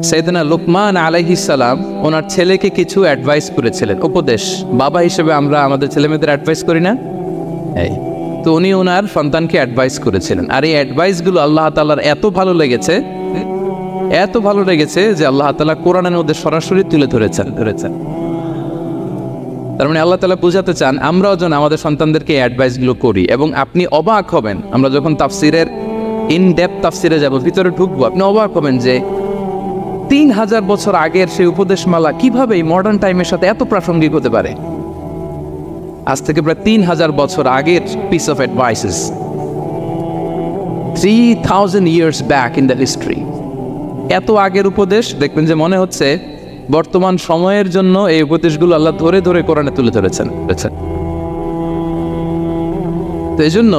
সাইয়েদনা লুকমান আলাইহিস সালাম ওনার ছেলেকে কিছু অ্যাডভাইস করেছিলেন, উপদেশ। বাবা হিসেবে আমরা আমাদের ছেলেমেয়েদের অ্যাডভাইস করি না? এই তো উনি ওনার সন্তানকে অ্যাডভাইস করেছিলেন, আর এই অ্যাডভাইসগুলো আল্লাহ তাআলার এত ভালো লেগেছে যে আল্লাহ তাআলা কোরআনের মধ্যে সরাসরি তুলে ধরেছেন। তার মানে আল্লাহ তাআলা বোঝাতে চান আমরাও যেন আমাদের সন্তানদেরকে এই অ্যাডভাইসগুলো করি। এবং আপনি অবাক হবেন, আমরা যখন তাফসিরের ইনডেপথ তাফসিরে যাব, ভিতরে ঢুকবো, আপনি অবাক হবেন যে 3000 বছর আগের সেই উপদেশমালা কিভাবে এই মডার্ন টাইমের সাথে এত প্রাসঙ্গিক হতে পারে। আজ থেকে প্রায় 3000 বছর আগের piece of advises, 3000 years back in the history। এত আগের উপদেশ, দেখবেন যে মনে হচ্ছে বর্তমান সময়ের জন্য এই উপদেশগুলো আল্লাহ ধরে ধরে কোরআনে তুলে ধরেছেন। তো এই জন্য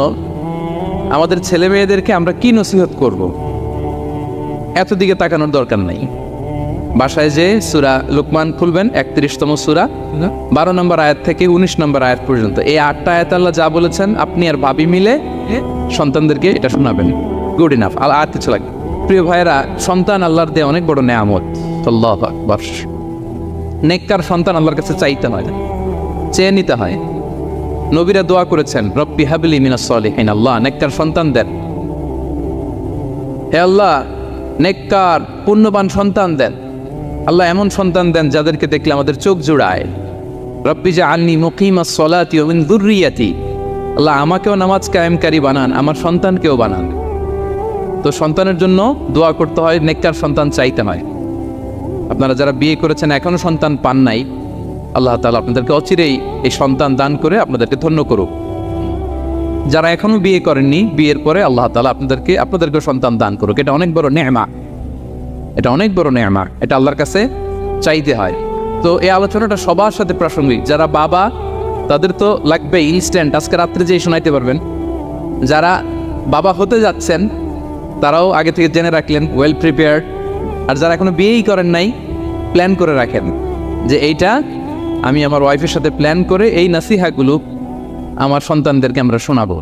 আমাদের ছেলে মেয়েদেরকে আমরা কি নসিহত করব, এত দিকে তাকানোর দরকার নাই। বাসায় যে সূরা লুকমান খুলবেন, 31তম সূরা, 12 নম্বর আয়াত থেকে 19 নম্বর আয়াত পর্যন্ত, এই 8টা আয়াত আল্লাহ যা বলেছেন আপনি আর ভাবি মিলে সন্তানদেরকে এটা শোনাবেন। গুড ইনাফ, আর কিছু লাগবে। প্রিয় ভাইয়েরা, সন্তান আল্লাহর দেয়া অনেক বড় নেয়ামত। আল্লাহু আকবার। নেককার সন্তান আল্লাহর কাছে চাইতে হয়, চেয়ে নিতে হয়। নবীরা দোয়া করেছেন, রব্বি হাবলি মিনাস সালিহিন, আল্লাহ নেককার সন্তান দেন। হে আল্লাহ, নেককার পুণ্যবান সন্তান দেন। আল্লাহ এমন সন্তান দেন যাদেরকে দেখলে আমাদের চোখ জুড়ায়। রব্বি জাআলনি মুকিমাস সালাতি ওয়া মিন যুররিয়াতি, আল্লাহ আমাকেও নামাজ কায়েমকারী বানান, আমার সন্তানকেও বানান। তো সন্তানের জন্য দোয়া করতে হয়, নেককার সন্তান চাইতে হয়। আপনারা যারা বিয়ে করেছেন এখনো সন্তান পান নাই, আল্লাহ তাআলা আপনাদেরকে অচিরেই এই সন্তান দান করে আপনাদেরকে ধন্য করুক। যারা এখনো বিয়ে করেননি, বিয়ের পরে আল্লাহ তাআলা আপনাদেরকে সন্তান দান করুক। এটা অনেক বড় নেয়ামত, এটা আল্লাহর কাছে চাইতে হয়। তো এই আলোচনাটা সবার সাথে প্রাসঙ্গিক। যারা বাবা তাদের তো লাগবে ইনস্ট্যান্ট, আজকে রাত্রে যেই শোনাইতে পারবেন। যারা বাবা হতে যাচ্ছেন তারাও আগে থেকে জেনে রাখলেন, ওয়েল প্রিপেয়ার্ড। আর যারা এখনো বিয়েই করেন নাই, প্ল্যান করে রাখেন যে এইটা আমি আমার ওয়াইফের সাথে প্ল্যান করে এই নাসিহাগুলো আমার সন্তানদেরকে আমরা শোনাবো।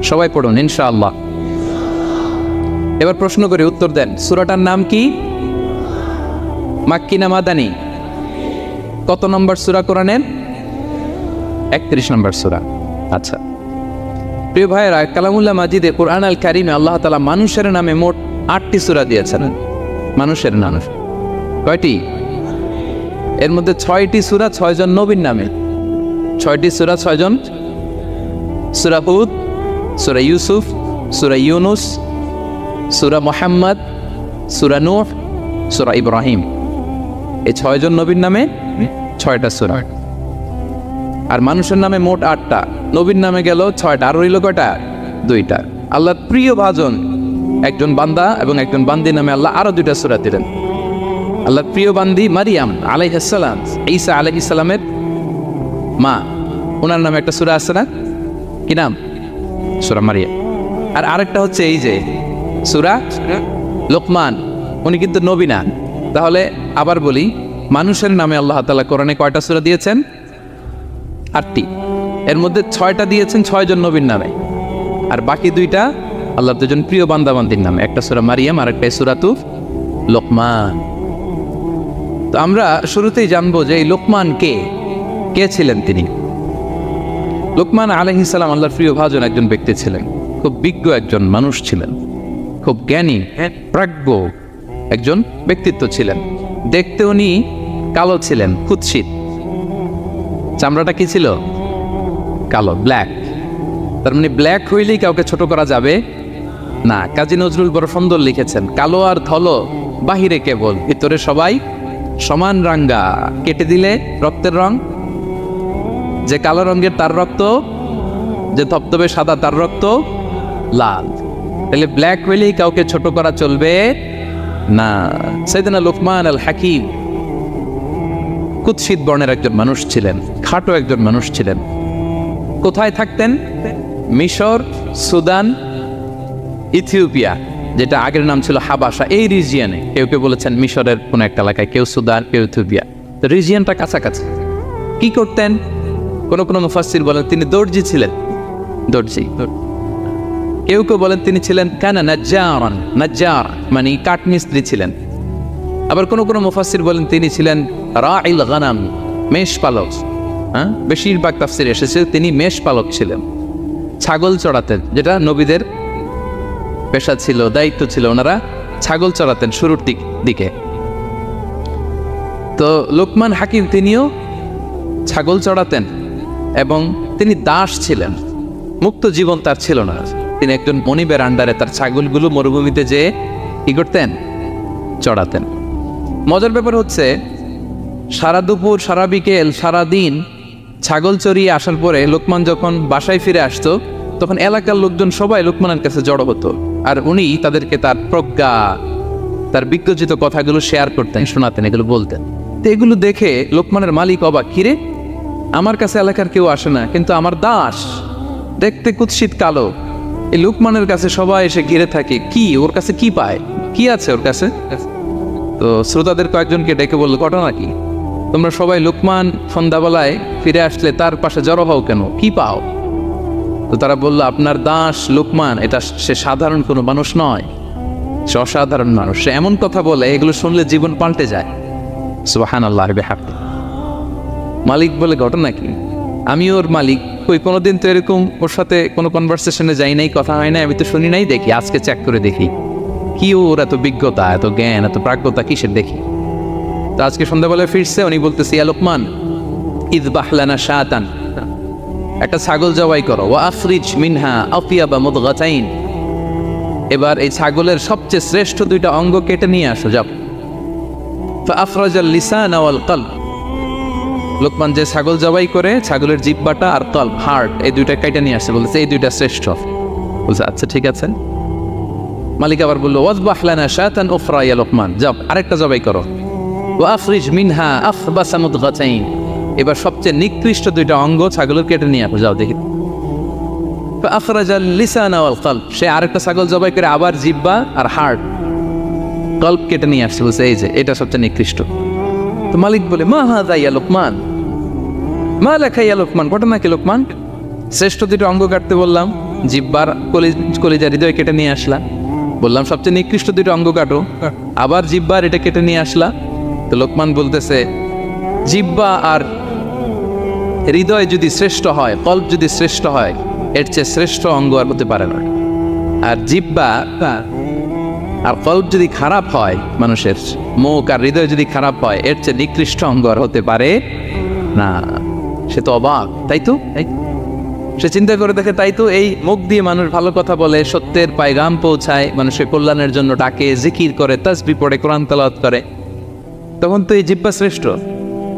সবাই পড়ুন ইনশাআল্লাহ। এবার প্রশ্ন করে উত্তর দেন, সূরাটার নাম কি? মাক্কি না মাদানী? কত নম্বর সূরা কোরআনের? 31 নম্বর সূরা। আচ্ছা প্রিয় ভাইয়েরা, কালামুল্লাহ মাজিদে কোরআন আল কারিমে আল্লাহ তাআলা মানুষের নামে মোট 8টি সূরা দিয়েছেন। মানুষের নাম কয়টি? এর মধ্যে 6টি সূরা 6 জন নবীর নামে। 6টি সূরা 6 জন। সূরা হুদ, সূরা ইউসুফ, সূরা ইউনুস, সূরা মুহাম্মদ, সূরা নূহ, সূরা ইব্রাহিম। এই 6 জন নবীর নামে 6টা সূরা। আর মানুষের নামে মোট 8টা, নবীর নামে গেল 6টা, আর রইল কয়টা? 2টা। আল্লাহর প্রিয় ভাজন একজন বান্দা এবং একজন বান্দির নামে আল্লাহ আরো 2টা সূরা দিলেন। আল্লাহর প্রিয় বান্দি মারিয়াম আলাইহিস সালাম, ঈসা আলাইহিস সালামের মা, ওনার নামে একটা সূরা আছে না? কি নাম? সূরা মারিয়াম। আর আরেকটা হচ্ছে এই যে সূরা লোকমান, উনি কিন্তু নবী না। তাহলে আবার বলি, মানুষের নামে আল্লাহ তাআলা কোরআনে কয়টা সূরা দিয়েছেন? 8টি। এর মধ্যে 6টা দিয়েছেন 6 জন নবীর নামে, আর বাকি 2টা আল্লাহর 2জন প্রিয় বান্দাবান্দির নামে। একটা সূরা মারিয়াম আর একটা সূরাতু লোকমান। তো আমরা শুরুতেই জানবো যে এই লোকমান কে ছিলেন তিনি। লোকমান আলাইহিস সালাম আল্লাহর প্রিয় ভাজন একজন ব্যক্তি ছিলেন, খুব বিজ্ঞ একজন মানুষ ছিলেন, খুব জ্ঞানী প্রাজ্ঞ একজন ব্যক্তিত্ব ছিলেন। দেখতে উনি কালো ছিলেন, কুৎসিত। চামড়াটা কি ছিল? কালো, ব্ল্যাক। তার মানে ব্ল্যাক হইলেই কাউকে ছোট করা যাবে না। কাজী নজরুল বড় সুন্দর লিখেছেন, কালো আর ধলো বাহিরে কেবল, ভিতরে সবাই সমান রাঙ্গা। কেটে দিলে রক্তের রং, যে কালো রঙের তার রক্ত, যে ধবধবে সাদা তার রক্ত লাল। তাহলে ব্ল্যাক হইলেই কাউকে ছোট করা চলবে না। সাইয়েদনা লুকমান আল হাকিম কুৎসিত বর্ণের একজন মানুষ ছিলেন, খাটো একজন মানুষ ছিলেন। কোথায় থাকতেন? মিশর, সুদান, ইথিওপিয়া, যেটা আগের নাম ছিল হাবাসা, এই রিজিয়নে। কেউ কেউ বলেছেন মিশরের কোন একটা এলাকায়, কেউ সুদান, কেউ ইথিওপিয়া। তো রিজিয়নটা কাছাকাছি। কি করতেন? কোন কোন মুফাসসির বলেন তিনি দর্জি ছিলেন। দর্জি কেউ কেউ বলেন তিনি ছিলেন কানা নাজ্জারান, নাজ্জার মানে কাঠমিস্ত্রি ছিলেন। আবার কোনো কোনো মুফাসসির বলেন তিনি ছিলেন রাইল গানাম, মেষ পালক। বেশিরভাগ তাফসিরে এসেছে তিনি মেষ পালক ছিলেন, ছাগল চড়াতেন, যেটা নবীদের পেশা ছিল, দায়িত্ব ছিল। ওনারা ছাগল চড়াতেন শুরুর দিকে। তো লোকমান হাকিম তিনিও ছাগল চড়াতেন এবং তিনি দাস ছিলেন, মুক্ত জীবন তার ছিল না। তিনি একজন মনিবের আন্ডারে তার ছাগলগুলো মরুভূমিতে যেয়ে কি করতেন? চড়াতেন। মজার ব্যাপার হচ্ছে সারা দুপুর, সারা বিকেল, সারা দিন ছাগল চড়িয়ে আসার পরে লোকমান যখন বাসায় ফিরে আসতো, তখন এলাকার লোকজন সবাই লোকমানের কাছে জড়ো হতো, আর উনি তাদেরকে তার প্রজ্ঞা, তার বিজ্ঞচিত কথাগুলো শেয়ার করতেন, শোনাতেন, এগুলো বলতেন। তো এগুলো দেখে লোকমানের মালিক অবাক, কিরে আমার কাছে এলাকার কেউ আসে না, কিন্তু আমার দাস দেখতে কুৎসিত কালো, এই লোকমানের কাছে সবাই এসে ঘিরে থাকে, কি ওর কাছে কি পায়, কি আছে ওর কাছে? তো শ্রোতাদের কয়েকজনকে ডেকে বললো, ঘটনা কি? তোমরা সবাই লোকমান সন্ধ্যাবেলায় ফিরে আসলে তার পাশে জড়ো হও কেন, কি পাও? তো তারা বললো, আপনার দাস লোকমান, এটা সে সাধারণ কোনো মানুষ নয়, সে অসাধারণ মানুষ। সে এমন কথা বলে এগুলো শুনলে জীবন পাল্টে যায়। সুবহানাল্লাহ বিহামদিহি। মালিক বলে, ঘটনা কি? আমি ওর মালিক, কই কোনোদিন তো এরকম ওর সাথে কোনো কনভারসেশনে যাই নাই, কথা হয় নাই, আমি তো শুনি নাই, দেখি আজকে চেক করে দেখি কি ওর এত বিজ্ঞতা, এত জ্ঞান, এত প্রাজ্ঞতা কিসের দেখি। তো আজকে সন্ধ্যাবেলায় ফিরছে, উনি বলতেছে, ইয়া লোকমান ইযবাহ লানা শাতান, একটা ছাগল জবাই করো, ওয়া আখরিজ মিনহা আতিয়াবা মুদগাতাইন, এবার এই ছাগলের সবচেয়ে শ্রেষ্ঠ দুইটা অঙ্গ কেটে নিয়ে আসো, যাও। ফাআখরাজাল লিসানা ওয়াল কলব, লোকমান যে ছাগল জবাই করে ছাগলের জিহ্বাটা আর কলব, হার্ট, এই দুইটা কেটে নিয়ে আসছে, বলছে এই দুইটা শ্রেষ্ঠ। বলছে আচ্ছা ঠিক আছে। মালিক আবার বললো, ওয়াযবাহ লানা শাতান উখরা ইয়া লোকমান, যাও আরেকটা জবাই করো, ওয়া আখরিজ মিনহা আখবাসা মুদগাতাইন, এবার সবচেয়ে নিকৃষ্ট দুইটা অঙ্গ ছাগলের কেটে নিয়ে আসো, যাও দেখি। ফাআখরাজাল লিসানা ওয়াল কলব, সে আরেকটা ছাগল জবাই করে আবার জিহ্বা আর হার্ট, কলব কেটে নিয়ে আসছে, বলছে এই যে এটা সবচেয়ে নিকৃষ্ট। তো মালিক বলে, মা হাযা ইয়া লোকমান, মা লাকা ইয়া লোকমান, ঘটনা কি লোকমান? শ্রেষ্ঠ দুটো অঙ্গ কাটতে বললাম, জিহ্বার কলিজা হৃদয় কেটে নিয়ে আসলা, বললাম সবচেয়ে নিকৃষ্ট দুটো অঙ্গ কাটো, আবার জিহ্বার এটা কেটে নিয়ে আসলা। তো লোকমান বলতেছে, জিহ্বা আর হৃদয় যদি শ্রেষ্ঠ হয়, কলব যদি শ্রেষ্ঠ হয়, এর চেয়ে শ্রেষ্ঠ অঙ্গ আর হতে পারে না। আর জিহ্বা আর কলব যদি খারাপ হয়, মানুষের মুখ আর হৃদয় যদি খারাপ হয়, এর চেয়ে নিকৃষ্ট অঙ্গ আর হতে পারে না। সে তো অবাক, তাই তো? সে চিন্তা করে দেখে, তাই তো, এই মুখ দিয়ে মানুষ ভালো কথা বলে, সত্যের পায়গাম পৌঁছায়, মানুষের কল্যাণের জন্য ডাকে, জিকির করে, তাসবিহ পড়ে, কোরআন তেলাওয়াত করে, তখন তো এই জিহ্বা শ্রেষ্ঠ।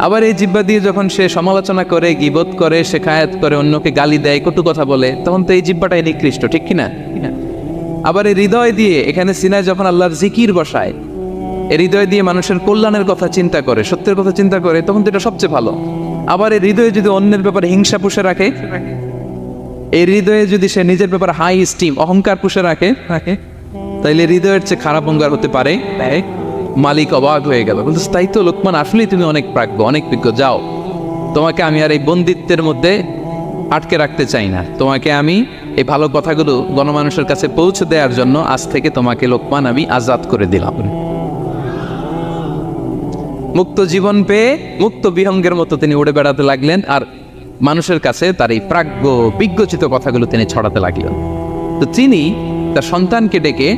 আবার এই জিহ্বা দিয়ে যখন সে সমালোচনা করে, গীবত করে, শেখায়াত করে, অন্যকে গালি দেয়, কটু কথা বলে, তখন তো এই জিহ্বাটাই নিকৃষ্ট, ঠিক কিনা? আবার এই হৃদয় দিয়ে, এখানে সিনায় যখন আল্লাহর জিকির বসায়, এই হৃদয় দিয়ে মানুষের কল্যাণের কথা চিন্তা করে, সত্যের কথা চিন্তা করে, তখন তো এটা সবচেয়ে ভালো। আবার এই হৃদয়ে যদি অন্যের ব্যাপারে হিংসা পুষে রাখে, এই হৃদয়ে যদি সে নিজের ব্যাপারে হাই স্টিম, অহংকার পুষে রাখে, তাইলে হৃদয়ের চেয়ে খারাপ অঙ্গার হতে পারে। মালিক অবাক হয়ে গেল, বলতে তাই তো লোকমান, আসলেই তুমি অনেক প্রাজ্ঞ, অনেক বিজ্ঞ, যাও, তোমাকে আমি আর এই বন্দিত্বের মধ্যে আটকে রাখতে চাই না, তোমাকে আমি এই ভালো কথাগুলো গণমানুষের কাছে পৌঁছে দেওয়ার জন্য আজ থেকে তোমাকে লোকমান আমি আজাদ করে দিলাম। মুক্ত জীবন পেয়ে মুক্ত বিহঙ্গের মতো তিনি উড়ে বেড়াতে লাগলেন, আর মানুষের কাছে তার এই প্রাজ্ঞ বিজ্ঞচিত কথাগুলো তিনি ছড়াতে লাগলেন। তো তিনি তার সন্তানকে ডেকে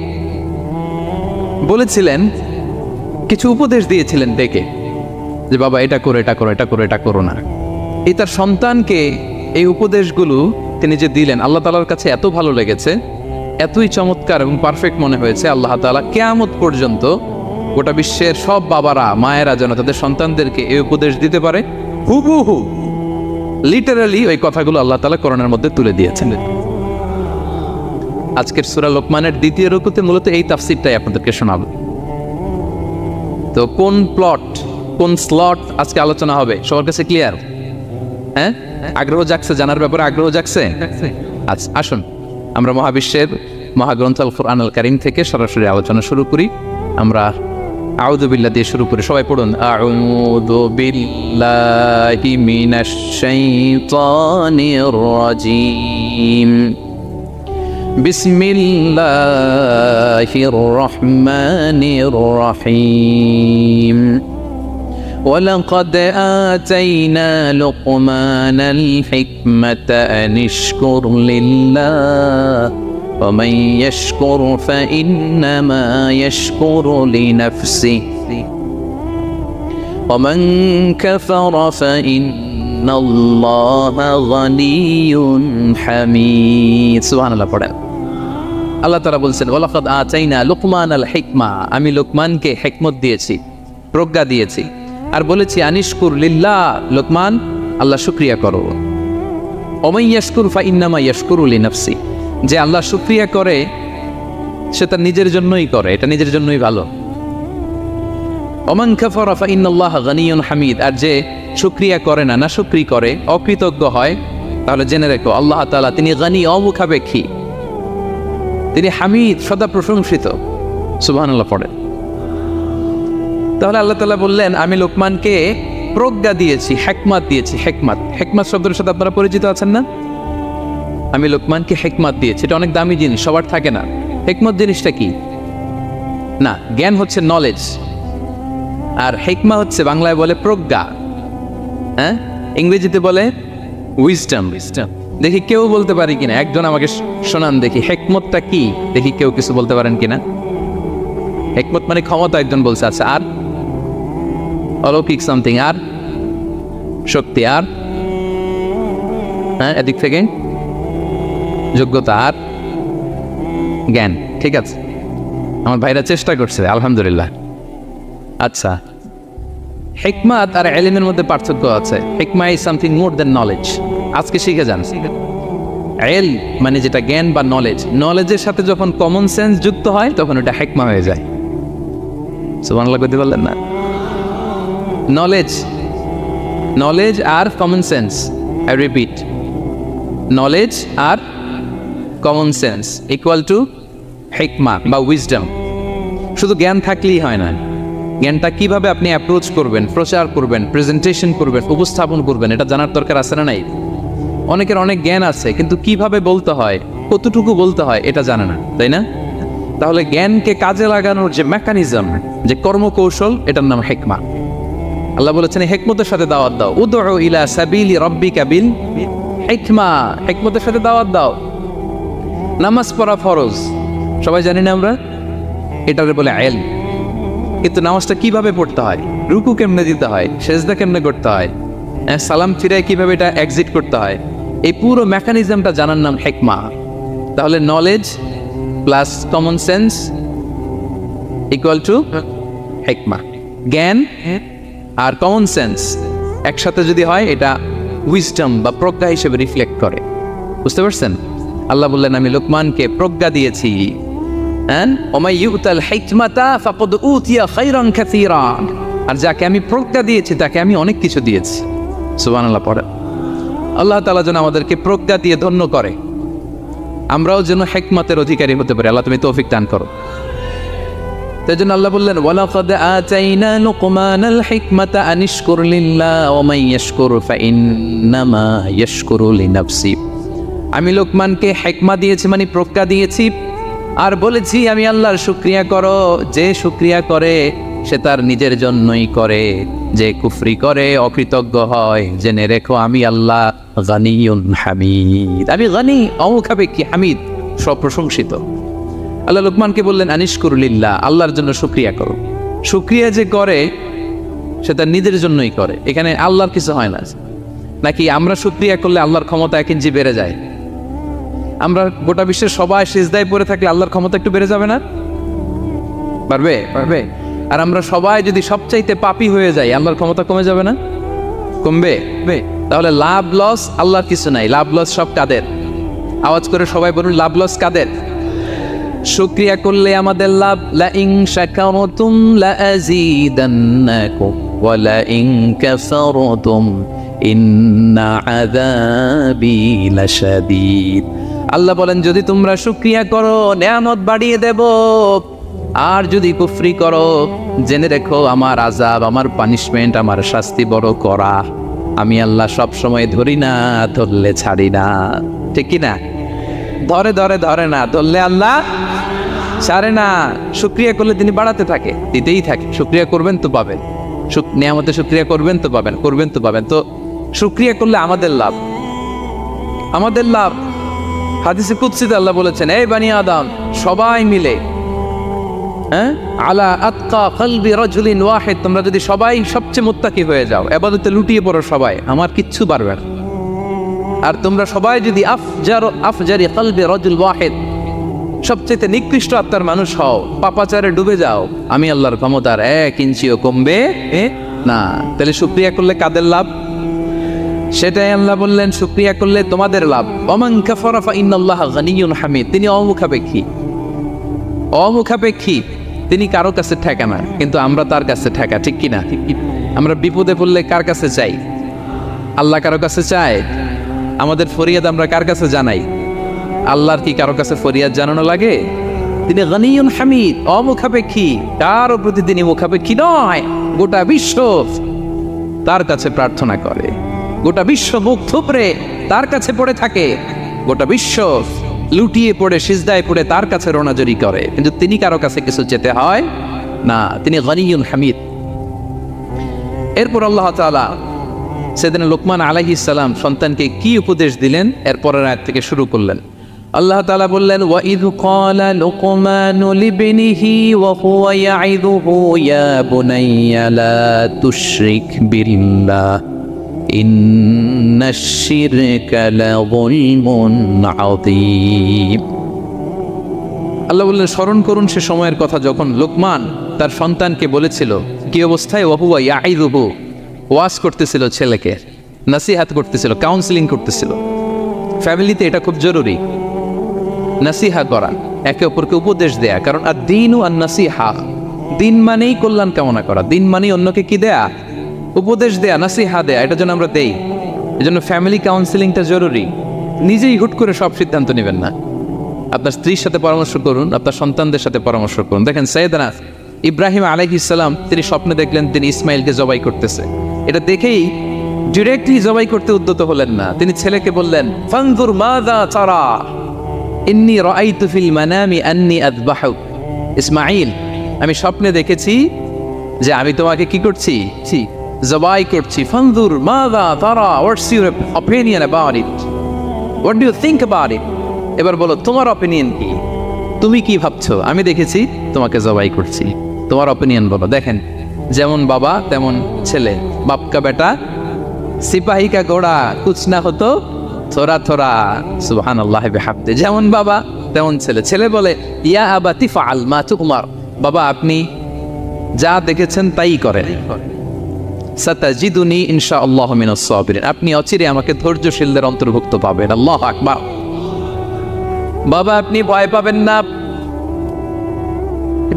বলেছিলেন, কিছু উপদেশ দিয়েছিলেন ডেকে, যে বাবা এটা করো, এটা করো, এটা করো, এটা করো না। এই তার সন্তানকে এই উপদেশগুলো তিনি যে দিলেন, আল্লাহ তাআলার কাছে এত ভালো লেগেছে, এতই চমৎকার এবং পারফেক্ট মনে হয়েছে, আল্লাহ তাআলা কিয়ামত পর্যন্ত গোটা বিশ্বের সব বাবারা, মায়েরা যেন তাদের সন্তানদেরকে এই উপদেশ দিতে পারে, হুবহু লিটারালি ওই কথাগুলো আল্লাহ তাআলা কোরআনের মধ্যে তুলে দিয়েছেন। আজকের সূরা লোকমানের দ্বিতীয় রুকুতে মূলত এই তাফসীরটাই আপনাদেরকে শোনাবো। তো কোন প্লট, কোন স্লট আজকে আলোচনা হবে, সবার কাছে ক্লিয়ার? হ্যাঁ, আগ্রহ জাগছে, জানার ব্যাপারে আগ্রহ জাগছে? আচ্ছা, আসুন আমরা মহাবিশ্বের মহাগ্রন্থ আল কুরআনুল কারীম থেকে সরাসরি আলোচনা শুরু করি। আমরা আউযু বিল্লাহ দিয়ে শুরু করি, সবাই পড়ুন, আউযু বিল্লাহি মিনাশ শাইতানির রাজীম, বিসমিল্লাহির রহমানির রহিম ولقد آتينا لقمان الحكمة أن اشكر لله ومن يشكر فإنما يشكر لنفسه ومن كفر فإن الله غني حميد سبحان الله পড়েন আল্লাহ তাআলা বলছেন ওয়ালাকাদ আতাইনা লুকমানাল হিকমা আমি লোকমানকে হিকমত দিয়েছি প্রজ্ঞা দিয়েছি আর বলেছি আনিশকুর লিল্লাহ লোকমান আল্লাহ শুকরিয়া করো ওমান ইয়াশকুর ফাইন্নামা ইয়াশকুরু লিনাফসি যে আল্লাহ শুকরিয়া করে সে তার নিজের জন্যই করে এটা নিজের জন্যই ভালো ওমান কাফারা ফাইন্নাল্লাহা গানিয়ুন হামিদ আর যে শুকরিয়া করে না শুকরি করে অকৃতজ্ঞ হয় তাহলে জেনে রেখো আল্লাহ তাআলা তিনি গানি অমুখাপেক্ষী তিনি হামিদ সদা প্রশংসিত সুবহানাল্লাহ পড়েন তাহলে আল্লাহ তাআলা বললেন আমি লোকমানকে প্রজ্ঞা দিয়েছি হিকমত দিয়েছি হিকমত শব্দের সাথে আপনারা পরিচিত আছেন না আমি লোকমানকে হিকমত দিয়েছি এটা অনেক দামি জিনিস সবার থাকে না হিকমত জিনিসটা কি না জ্ঞান হচ্ছে নলেজ আর হিকমা হচ্ছে বাংলায় বলে প্রজ্ঞা হ্যাঁ ইংরেজিতে বলে উইজডম দেখি কেউ বলতে পারে কিনা একজন আমাকে শোনান দেখি হিকমতটা কি দেখি কেউ কিছু বলতে পারেন কিনা হিকমত মানে ক্ষমতা একজন বলছে আচ্ছা আর অলৌকিক সামথিং আর শক্তি আর হ্যাঁ এদিক থেকে যোগ্যতা আর জ্ঞান ঠিক আছে আমার ভাইরা চেষ্টা করছে আলহামদুলিল্লাহ আচ্ছা হিকমত আর ইলমের মধ্যে পার্থক্য আছে হিকমা is something more than knowledge আজকে শিখে যান ইলম মানে যেটা জ্ঞান বা নলেজের সাথে যখন কমন সেন্স যুক্ত হয় তখন ওটা হিকমা হয়ে যায় সুবহানাল্লাহ কইতে বললেন না নলেজ আর common sense I repeat knowledge আর কমন সেন্স ইকুয়াল টু হিকমা বা উইজডম শুধু জ্ঞান থাকলেই হয় না জ্ঞানটা কিভাবে আপনি অ্যাপ্রোচ করবেন প্রচার করবেন প্রেজেন্টেশন করবেন উপস্থাপন করবেন এটা জানার দরকার আছে না নাই অনেকের অনেক জ্ঞান আছে কিন্তু কিভাবে বলতে হয় কতটুকু বলতে হয় এটা জানে না তাই না তাহলে জ্ঞানকে কাজে লাগানোর যে মেকানিজম যে কর্মকৌশল এটার নাম হিকমা আল্লাহ বলেছেন হিকমতের সাথে দাওয়াত দাও উদউ ইলা সাবিলি রাব্বিকা বিল হিকমা হিকমতের সাথে দাওয়াত দাও নামাজ পড়া ফরজ সবাই জানি না আমরা এটারে বলে ইলম কিন্তু নামাজটা কিভাবে পড়তে হয় রুকু কেমনে দিতে হয় সেজদা কেমনে করতে হয় সালাম ফিরায় কিভাবে এটা এক্সিট করতে হয় এই পুরো মেকানিজমটা জানার নাম হিকমা তাহলে knowledge plus common sense equal to হিকমা জ্ঞান আর কমন সেন্স একসাথে যদি হয় এটা উইজডম বা প্রজ্ঞা হিসেবে রিফ্লেক্ট করে বুঝতে পারছেন আল্লাহ বললেন আমি লোকমানকে প্রজ্ঞা দিয়েছি আর যাকে আমি প্রজ্ঞা দিয়েছি তাকে আমি অনেক কিছু দিয়েছি সুবহানাল্লাহ পড়ে আল্লাহ তাআলা যেন আমাদেরকে প্রজ্ঞা দিয়ে ধন্য করে আমরাও যেন হিকমতের অধিকারী হতে পারি আল্লাহ তুমি তৌফিক দান করো তাই জন্য আল্লাহ বললেন ওয়ালাকাদ আতাইনা লুকমানাল হিকমাতা আনিশকুর লিল্লাহ ওয়া মান ইয়াশকুর ফাইন্নামা ইয়াশকুরু লিনাফসি আমি লোকমানকে হিকমা দিয়েছি মানে প্রজ্ঞা দিয়েছি আর বলেছি আমি আল্লাহর শুকরিয়া করো যে শুকরিয়া করে সে তার নিজের জন্যই করে যে কুফরি করে অকৃতজ্ঞ হয় জেনে রেখো আমি আল্লাহ গানিয়ুন হামিদ আমি গানি অমুখাপেক্ষী হামিদ সপ্রশংসিত আল্লাহ লোকমানকে বললেন আনিশকুর লিল্লাহ আল্লাহর জন্য শুকরিয়া করো শুকরিয়া যে করে সে তার নিজের জন্যই করে এখানে আল্লাহর কিছু হয় না নাকি আমরা শুকরিয়া করলে আল্লাহর ক্ষমতা 1 ইঞ্চি বেড়ে যায় আমরা গোটা বিশ্বের সবাই সিজদায় পড়ে থাকলে আল্লাহর ক্ষমতা একটু বেড়ে যাবে না পারবে আর আমরা সবাই যদি সবচাইতে পাপী হয়ে যাই আল্লাহর ক্ষমতা কমে যাবে না কমবে তাহলে লাভ লস আল্লাহর কিছু নাই লাভ লস সব কাদের আওয়াজ করে সবাই বলুন লাভ লস কাদের শুকরিয়া করলে আমাদের লাভ লা ইন শাকারতুম লা আযীদান্নাকুম ওয়া লা ইন কাফারতুম ইন্না আযাবি লাশাদীদ আল্লাহ বলেন যদি তোমরা শুকরিয়া করো নিয়ামত বাড়িয়ে দেব আর যদি কুফরি করো জেনে রেখো আমার আযাব আমার পানিশমেন্ট আমার শাস্তি বড় করা আমি আল্লাহ সব সময় ধরি না ধরলে ছাড়ি না ঠিক কি না ধরে ধরে ধরে না, ধরলে আল্লাহ ছাড়ে না। শুকরিয়া করলে তিনি বাড়াতে থাকে, দিতেই থাকে। শুকরিয়া করবেন তো পাবেন, নিয়ামতে শুকরিয়া করবেন তো পাবেন, করবেন তো পাবেন। তো শুকরিয়া করলে আমাদের লাভ, আমাদের লাভ। হাদিসে কুদসিতে আল্লাহ বলেছেন, এই বানি আদম সবাই মিলে, আলা আতকা কলবি রাজুলিন ওয়াহিদ, তোমরা যদি সবাই সবচেয়ে মুত্তাকি হয়ে যাও, ইবাদতে লুটিয়ে পড়ো সবাই, আমার কিচ্ছু পারবে না। আর তোমরা সবাই যদি আফজারি কলবি রাজুল ওয়াহিদ, সবচেয়ে নিকৃষ্ট আত্মার মানুষ হও, পাপাচারে ডুবে যাও, আমি আল্লাহর ক্ষমতার 1 ইঞ্চিও কমবে না। তাহলে শুকরিয়া করলে কাদের লাভ? সেটাই আল্লাহ বললেন, শুকরিয়া করলে তোমাদের লাভ। ওমান কাফারা ফা ইন্নাল্লাহা গানিয়্যুন হামিদ, তিনি অমুখাপেক্ষী, অমুখাপেক্ষী, তিনি কারো কাছে ঠেকা না, কিন্তু আমরা তার কাছে ঠেকা, ঠিক কিনা? আমরা বিপদে পড়লে কার কাছে চাই? আল্লাহ কারো কাছে চায়? আমাদের ফরিয়াদ আমরা কার কাছে জানাই? আল্লাহর কি কারো কাছে ফরিয়াদ জানানো লাগে? তিনি গানিয়্যুন হামিদ, অমুখাপেক্ষী, কারো প্রতি তিনি মুখাপেক্ষী নয়। গোটা বিশ্ব তার কাছে প্রার্থনা করে, গোটা বিশ্ব মুখ থুবড়ে তার কাছে পড়ে থাকে, গোটা বিশ্ব লুটিয়ে পড়ে সিজদায় পড়ে তার কাছে রোনাজরি করে, কিন্তু তিনি কারো কাছে কিছু যেতে হয় না। তিনি গানিয়্যুন হামিদ। এরপর আল্লাহ তাআলা সেদিন লোকমান আলাইহিস সালাম সন্তানকে কি উপদেশ দিলেন, এরপরের আয়াত থেকে শুরু করলেন। আল্লাহ তাআলা বললেন, ওয়া ইয ক্বালা লুকমানু লিবনিহি ওয়া হুয়া ইয়াইযুহু ইয়া বুনাইয়া লা তুশরিক বিল্লাহ ইন্নাশ শিরকা লাযুলমুন আযীম। আল্লাহ বললেন, স্মরণ করুন সে সময়ের কথা যখন লোকমান তার সন্তানকে বলেছিল, কি অবস্থায়? ওয়া হুয়া ইয়াইযুহু, ওয়াজ করতেছিল, ছেলেকে নসিহত করতেছিল, কাউন্সেলিং করতেছিল। ফ্যামিলিতে এটা খুব জরুরি, নসিহা করা, একে অপরকে উপদেশ দেয়া। কারণ আদ-দীনু আন-নাসিহা, দিন মানেই কল্যাণ কামনা করা, দিন মানেই অন্যকে কি দেয়া? উপদেশ দেয়া, নসিহা দেয়া। এটা যেন আমরা দেই, এজন্য ফ্যামিলি কাউন্সেলিংটা জরুরি। নিজেই হুট করে সব সিদ্ধান্ত নেবেন না, আপনার স্ত্রীর সাথে পরামর্শ করুন, আপনার সন্তানদের সাথে পরামর্শ করুন। দেখেন সাইয়েদনা ইব্রাহিম আলাইহিস সালাম, তিনি স্বপ্নে দেখলেন তিনি ইসমাইলকে জবাই করতেছে। এটা দেখেই ডিরেক্টলি জবাই করতে উদ্যত হলেন না, তিনি ছেলেকে বললেন, ফানজুর মাযা তারা ইন্নী রাআইতু ফিল মানামি আন্নী আযবাহুক। ইসমাইল, আমি স্বপ্নে দেখেছি যে আমি তোমাকে কি করছি? জবাই করছি। ফানজুর মাযা তারা, what's your opinion about it, what do you think about it. এবার বলো তোমার অপিনিয়ন কি, তুমি কি ভাবছো? আমি দেখেছি তোমাকে জবাই করছি, তোমার অপিনিয়ন বলো। দেখেন, যেমন বাবা তেমন ছেলে, বাপ কা বেটা সিপাহী কা ঘোড়া কুছ না হতো থোড়া থোড়া, সুবহানাল্লাহ বিহামদি। যেমন বাবা তেমন ছেলে। ছেলে বলে, ইয়া আবাতি ফাআল মা তুমার, বাবা আপনি যা দেখেছেন তাই করেন। সাতাজিদুনি ইনশাআল্লাহু মিনাস সাবিরিন, আপনি অচিরে আমাকে ধৈর্যশীলদের অন্তর্ভুক্ত পাবেন। আল্লাহু আকবার। বাবা আপনি ভয় পাবেন না,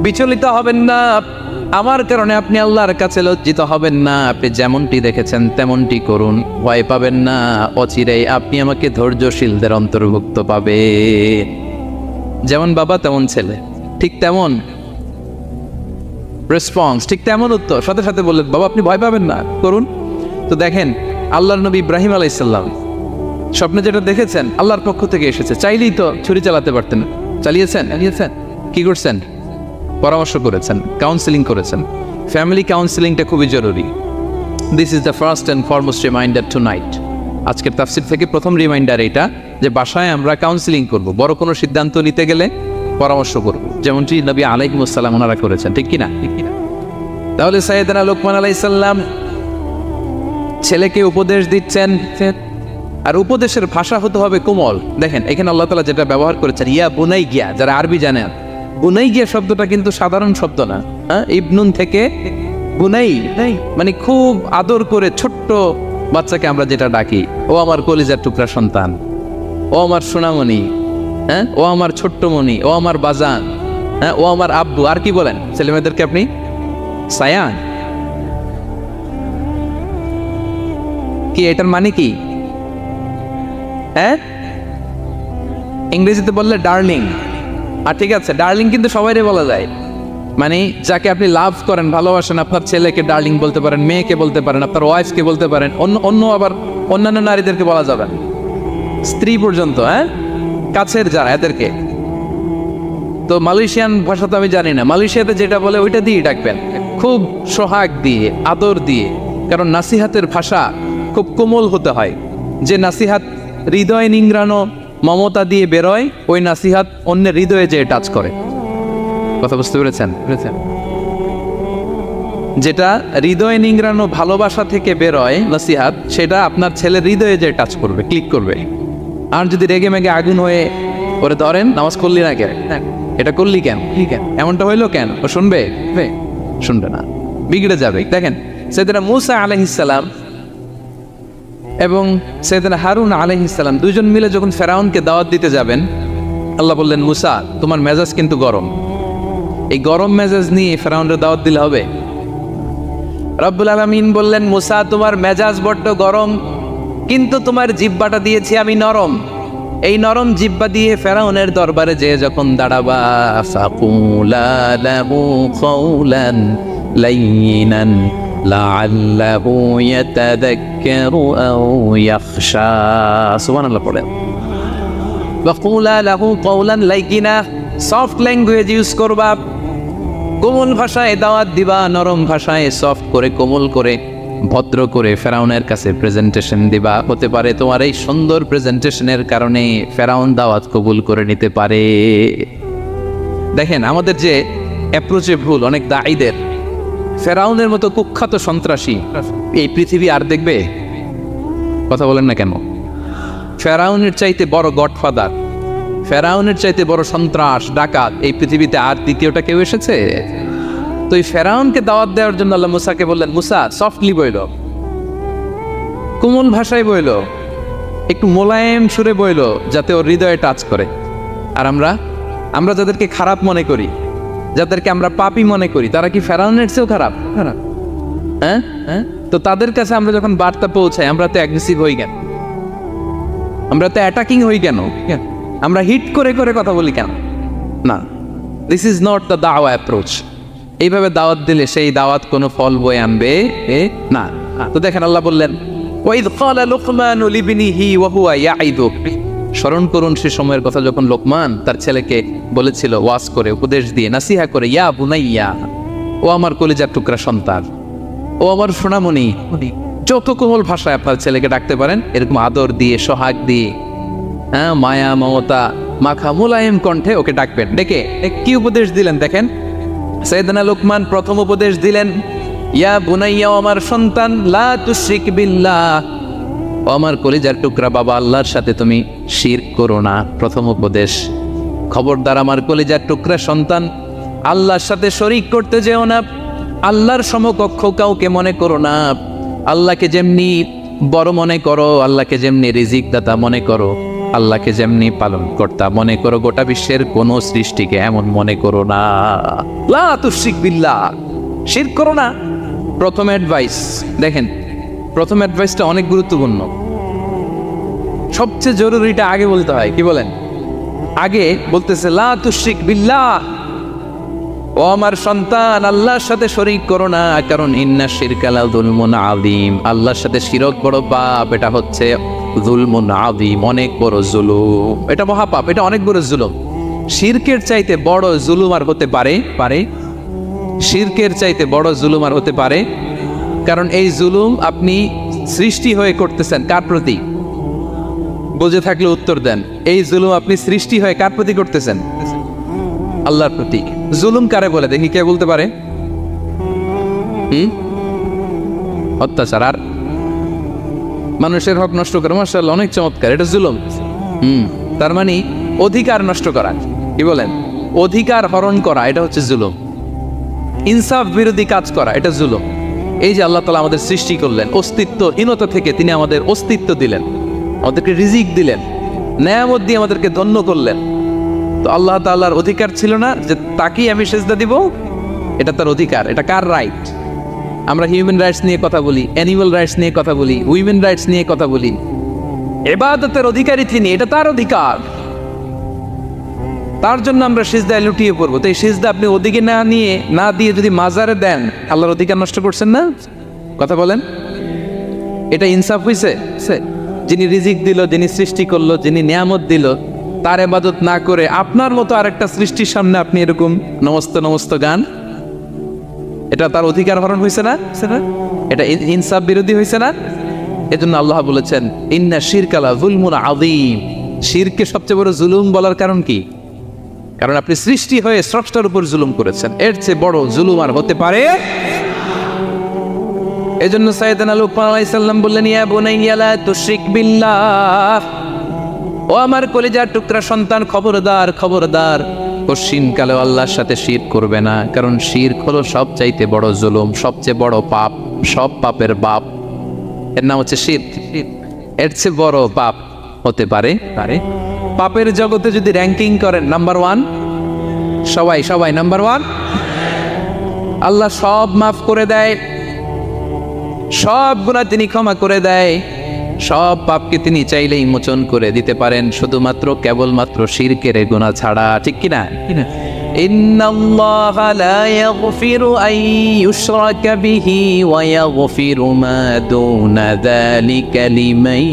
বিচলিত হবেন না, আমার কারণে আপনি আল্লাহর কাছে লজ্জিত হবেন না। আপনি যেমনটি দেখেছেন তেমনটি করুন, ভয় পাবেন না, অচিরেই আপনি আমাকে ধৈর্যশীলদের অন্তর্ভুক্ত পাবেন। যেমন বাবা তেমন ছেলে, ঠিক তেমন রেসপন্স, ঠিক তেমন উত্তর। সাথে সাথে বললেন, বাবা আপনি ভয় পাবেন না, করুন। তো দেখেন, আল্লাহর নবী ইব্রাহিম আলাইহিস সালাম স্বপ্নে যেটা দেখেছেন আল্লাহর পক্ষ থেকে এসেছে, চাইলেই তো ছুরি চালাতে পারতেন। চালিয়েছেন? কি করছেন? পরামর্শ করেছেন, কাউন্সেলিং করেছেন। ফ্যামিলি কাউন্সেলিংটা খুবই জরুরি। This is the first and foremost reminder tonight. আজকের তাফসির থেকে প্রথম রিমাইন্ডার এটা, যে বাসায় আমরা কাউন্সেলিং করব, বড় কোনো সিদ্ধান্ত নিতে গেলে পরামর্শ করব, যেমনটি নবী আলাইহিস সালাম ওনারা করেছেন, ঠিক কিনা? তাহলে সাইয়েদনা লোকমান আলাইহিস সালাম ছেলেকে উপদেশ দিচ্ছেন, আর উপদেশের ভাষা হতে হবে কোমল। দেখেন এখানে আল্লাহ তাআলা যেটা ব্যবহার করেছেন, ইয়া বুনাইয়া, যারা আরবি জানেন, বুনাইয়া শব্দটা কিন্তু সাধারণ শব্দ না। ইবনুন থেকে বুনাই, মানে খুব আদর করে ছোট্ট বাচ্চাকে আমরা যেটা ডাকি, ও আমার কলিজার টুকরা সন্তান, ও আমার সোনামণি, ও আমার ছোট্টমণি, ও আমার বাজান, ও আমার আব্বু। আর কি বলেন ছেলেমেয়েদেরকে আপনি? সায়ান। কি এটার মানে কি? ইংরেজিতে বললে ডার্লিং। আর ঠিক আছে, ডার্লিং কিন্তু সবাইরে বলা যায়, মানে যাকে আপনি লাভ করেন, ভালোবাসেন, আপনার ছেলেকে ডার্লিং বলতে পারেন, মেয়েকে বলতে পারেন, আপনার ওয়াইফকে বলতে পারেন, অন্য আবার অন্যান্য নারীদেরকে বলা যাবে, স্ত্রী পর্যন্ত। কাছের যারা এদেরকে। তো মালয়েশিয়ান ভাষা তো আমি জানি না, মালয়েশিয়াতে যেটা বলে ওইটা দিয়ে ডাকবেন, খুব সোহাগ দিয়ে, আদর দিয়ে। কারণ নাসিহাতের ভাষা খুব কোমল হতে হয়। যে নাসিহাত হৃদয় নিংড়ানো মমতা দিয়ে বেরোয়, ওই নাসিহাত অন্যের হৃদয়ে যে টাচ করে। কথা বুঝতে পেরেছেন? যেটা হৃদয় নিংড়ানো ভালোবাসা থেকে বেরোয় নাসিহাত, সেটা আপনার ছেলের হৃদয়ে যে টাচ করবে, ক্লিক করবে। আর যদি রেগে মেগে আগুন হয়ে ওরে ধরেন, নামাজ করলি না কেন, এটা করলি কেন, এমনটা হইলো কেন, ও শুনবে? শুনবে না, বিগড়ে যাবে। দেখেন সাইয়েদনা মূসা আলাইহিস সালাম এবং সাইয়েদনা হারুন আলাইহিস সালাম দুইজন মিলে যখন ফেরাউনকে দাওয়াত দিতে যাবেন, আল্লাহ বললেন, মূসা তোমার মেজাজ কিন্তু গরম, এই গরম মেজাজ নিয়ে ফেরাউনের দাওয়াত দিলে হবে? রব্বুল আলামিন বললেন, মূসা তোমার মেজাজ বড্ড গরম, কিন্তু তোমার জিহ্বাটা দিয়েছি আমি নরম। এই নরম জিহ্বা দিয়ে ফেরাউনের দরবারে যে যখন দাঁড়াবা, ফাকুলা লাহু কাওলান লাইয়িনান লাআল্লাহু ইয়াতাযাক্কারু আও ইয়াখশা। সুবহানাল্লাহ পড়েন। ফাকুলা লাহু কাওলান লাইয়িনা, সফট ল্যাঙ্গুয়েজ ইউজ করবা, কোমল ভাষায় দাওয়াত দিবা, নরম ভাষায় সফট করে, কোমল করে, ভদ্র করে ফেরাউনের কাছে প্রেজেন্টেশন দিবা। হতে পারে তোমার এই সুন্দর প্রেজেন্টেশনের কারণে ফেরাউন দাওয়াত কবুল করে নিতে পারে। দেখেন আমাদের যে অ্যাপ্রোচে ভুল অনেক দাঈদের, ফেরাউনের মতো কুখ্যাত সন্ত্রাসী এই পৃথিবী আর দেখবে? কথা বলেন না কেন? ফেরাউনের চাইতে বড় গডফাদার, ফেরাউনের চাইতে বড় সন্ত্রাস ডাকাত এই পৃথিবীতে আর দ্বিতীয়টা কেউ এসেছে? তো এই ফেরাউনকে দাওয়াত দেওয়ার জন্য আল্লাহ মূসাকে বললেন, মূসা সফটলি বইল, কোমল ভাষায় বইল, একটু মোলায়েম সুরে বইল, যাতে ওর হৃদয়ে টাচ করে। আর আমরা যাদেরকে খারাপ মনে করি, যাদেরকে আমরা পাপী মনে করি, তারা কি ফেরাউনের চেয়েও খারাপ? হ্যাঁ, তো তাদের কাছে আমরা যখন বার্তা পৌঁছাই, আমরা তো অ্যাগ্রেসিভ হই কেন? আমরা তো অ্যাটাকিং হই কেন? আমরা হিট করে করে কথা বলি কেন? না, দিস ইজ নট দ্য দাওয়া অ্যাপ্রোচ। এইভাবে দাওয়াত দিলে সেই দাওয়াত কোনো ফল বয়ে আনবে না। তো দেখেন আল্লাহ বললেন, ওয়াইদ ক্বালা লুকমানু লিবনিহি ওয়া হুয়া ইয়াইদু, স্মরণ করুন সে সময়ের কথা যখন লোকমান তার ছেলেকে বলেছিল, ওয়াজ করে, উপদেশ দিয়ে, নাসিহা করে, ইয়া বুনাইয়া, ও আমার কলিজার টুকরা সন্তান, ও আমার সোনামণি। যত কোমল ভাষায় আপনার ছেলেকে ডাকতে পারেন, এরকম আদর দিয়ে, সোহাগ দিয়ে, হ্যাঁ, মায়া মমতা মাখা মোলায়েম কণ্ঠে ওকে ডাকবেন। ডেকে কি উপদেশ দিলেন দেখেন। সাইয়েদনা লোকমান প্রথম উপদেশ দিলেন, ইয়া বুনাইয়া, আমার সন্তান, লা তুশরিক বিল্লাহ, ও আমার কলিজার টুকরা বাবা, আল্লাহর সাথে তুমি শিরক করো না। প্রথম উপদেশ, খবরদার আমার কলিজার টুকরা সন্তান, আল্লাহর সাথে শরীক করতে যেও না, আল্লাহর সমকক্ষ কাউকে মনে করো না। আল্লাহকে যেমনি বড় মনে করো, আল্লাহকে যেমনি রিজিক দাতা মনে করো, আল্লাহকে যেমনি পালন কর্তা মনে করো, গোটা বিশ্বের কোন সৃষ্টিকে এমন মনে করো না। লা তুশরিক বিল্লাহ, শিরক করো না। প্রথম অ্যাডভাইস দেখেন, প্রথম অ্যাডভাইসটা অনেক গুরুত্বপূর্ণ। সবচেয়ে জরুরিটা আগে বলতে হয়। কি বলেন? আগে বলতেছে লা তুশরিক বিল্লাহ, ও আমার সন্তান, আল্লাহর সাথে শরীক করো না, কারণ ইন্না শিরকা লা যুলমুন আযীম, আল্লাহর সাথে শিরক বড় পাপ, এটা হচ্ছে যুলমুন আযীম, অনেক বড় জুলুম, এটা মহাপাপ, এটা অনেক বড় জুলুম। শিরকের চাইতে বড় জুলুম আর হতে পারে? শিরকের চাইতে বড় জুলুম আর হতে পারে? কারণ এই জুলুম আপনি সৃষ্টি হয়ে করতেছেন কার প্রতি? বুঝে থাকলে উত্তর দেন। এই জুলুম আপনি সৃষ্টি হয়ে কার প্রতি করতেছেন? আল্লাহর প্রতি। জুলুম কারে বলে দেখি, কে বলতে পারে? অত্যাচার আর মানুষের হক নষ্ট করা, মাশাআল্লাহ অনেক চমৎকার, এটা জুলুম। তার মানে অধিকার নষ্ট করা। কি বলেন? অধিকার হরণ করা, এটা হচ্ছে জুলুম। ইনসাফ বিরোধী কাজ করা, এটা জুলুম। এই যে আল্লাহ তাআলা আমাদের সৃষ্টি করলেন, অস্তিত্বহীনতা থেকে তিনি আমাদের অস্তিত্ব দিলেন, আমাদেরকে রিজিক দিলেন, নেয়ামত দিয়ে আমাদেরকে ধন্য করলেন। তো আল্লাহ তাআলার অধিকার ছিল না যে তাকেই আমি সেজদা দিব? এটা তার অধিকার। এটা কার রাইট? আমরা হিউম্যান রাইটস নিয়ে কথা বলি, অ্যানিমাল রাইটস নিয়ে কথা বলি, উইমেন রাইটস নিয়ে কথা বলি। ইবাদতের অধিকারী তিনি, এটা তার অধিকার। তার জন্য আমরা সিজদায় লুটিয়ে পড়বো। তো এই সিজদা আপনি ওদিকে না দিয়ে যদি মাজারে দেন, আল্লাহর অধিকার নষ্ট করছেন না? কথা বলেন, এটা ইনসাফ হইছে? যিনি রিজিক দিল, যিনি সৃষ্টি করলো, যিনি নিয়ামত দিল, তার ইবাদত না করে আপনার মতো আরেকটা সৃষ্টির সামনে আপনি এরকম নমস্ত নমস্ত গান, এটা তার অধিকার হরণ হয়েছে না? এটা ইনসাফ বিরোধী হয়েছে না? এজন্য আল্লাহ বলেছেন ইন্না শিরকা লা যুলমুন আযীম। শিরকে সবচেয়ে বড় জুলুম বলার কারণ কি? কারণ আপনি সৃষ্টি হয়ে স্রষ্টার উপর জুলুম করেছেন, এর চেয়ে বড় জুলুম আর হতে পারে? এজন্য সাইয়েদনা লুকমান আলাইহিস সালাম বললেন ইয়া বুনাইয়া লা তুশরিক বিল্লাহ, ও আমার কলিজার টুকরা সন্তান, খবরদার খবরদার, কশিন কালেও আল্লাহর সাথে শিরক করবে না। কারণ শিরক হলো সবচাইতে বড় জুলুম, সবচেয়ে বড় পাপ, সব পাপের বাপ, এর নাম হচ্ছে শিরক। এর চেয়ে বড় পাপ হতে পারে? পাপের জগতে যদি র্যাঙ্কিং করেন নাম্বার 1, সবাই নাম্বার 1। আল্লাহ সব মাফ করে দেয়, সব গুনাহ তিনি ক্ষমা করে দেয়, সব পাপকে তিনি চাইলেই মোচন করে দিতে পারেন, শুধুমাত্র কেবলমাত্র শিরকের গুনাহ ছাড়া। ঠিক কিনা? ইন্নাল্লাহা লা ইয়াগফিরু আন ইউশরাকা বিহি ওয়া ইয়াগফিরু মা দুনা যালিকা লিমান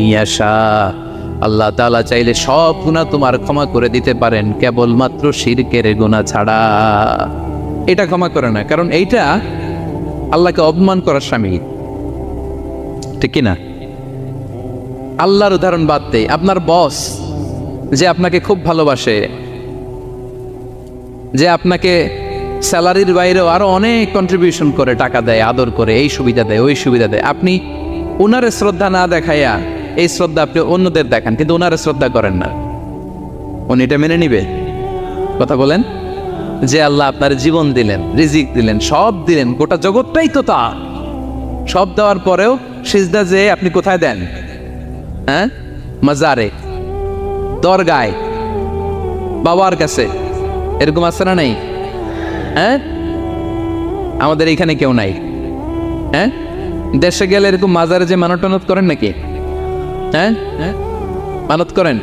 ইয়াশা। আল্লাহ তাআলা চাইলে সব গুনাহ তোমার ক্ষমা করে দিতে পারেন, কেবলমাত্র শিরকের গুনাহ ছাড়া। এটা ক্ষমা করে না, কারণ এইটা আল্লাহকে অপমান করার শামিল। ঠিক কিনা? আল্লাহর উদাহরণ বাদ দেই, আপনার বস যে আপনাকে খুব ভালোবাসে, যে আপনাকে স্যালারির বাইরেও আরো অনেক কন্ট্রিবিউশন করে, টাকা দেয়, আদর করে, এই সুবিধা দেয়, ওই সুবিধা দেয়, আপনি ওনার শ্রদ্ধা না দেখাইয়া এই শ্রদ্ধা আপনি অন্যদের দেখান, কিন্তু ওনার শ্রদ্ধা করেন না, উনি এটা মেনে নিবে? কথা বলেন। যে আল্লাহ আপনার জীবন দিলেন, রিজিক দিলেন, সব দিলেন, গোটা জগৎটাই তো তার, সব দেওয়ার পরেও সিজদা যে আপনি কোথায় দেন? হ্যাঁ, মাজারে, দরগায়, বাবার কাছে, এরকম আছে না? নাই? হ্যাঁ, আমাদের এখানে কেউ নাই। হ্যাঁ, দেশে গেলে এরকম মাজারে যে মানত টানত করেন নাকি? হ্যাঁ, মানত করেন?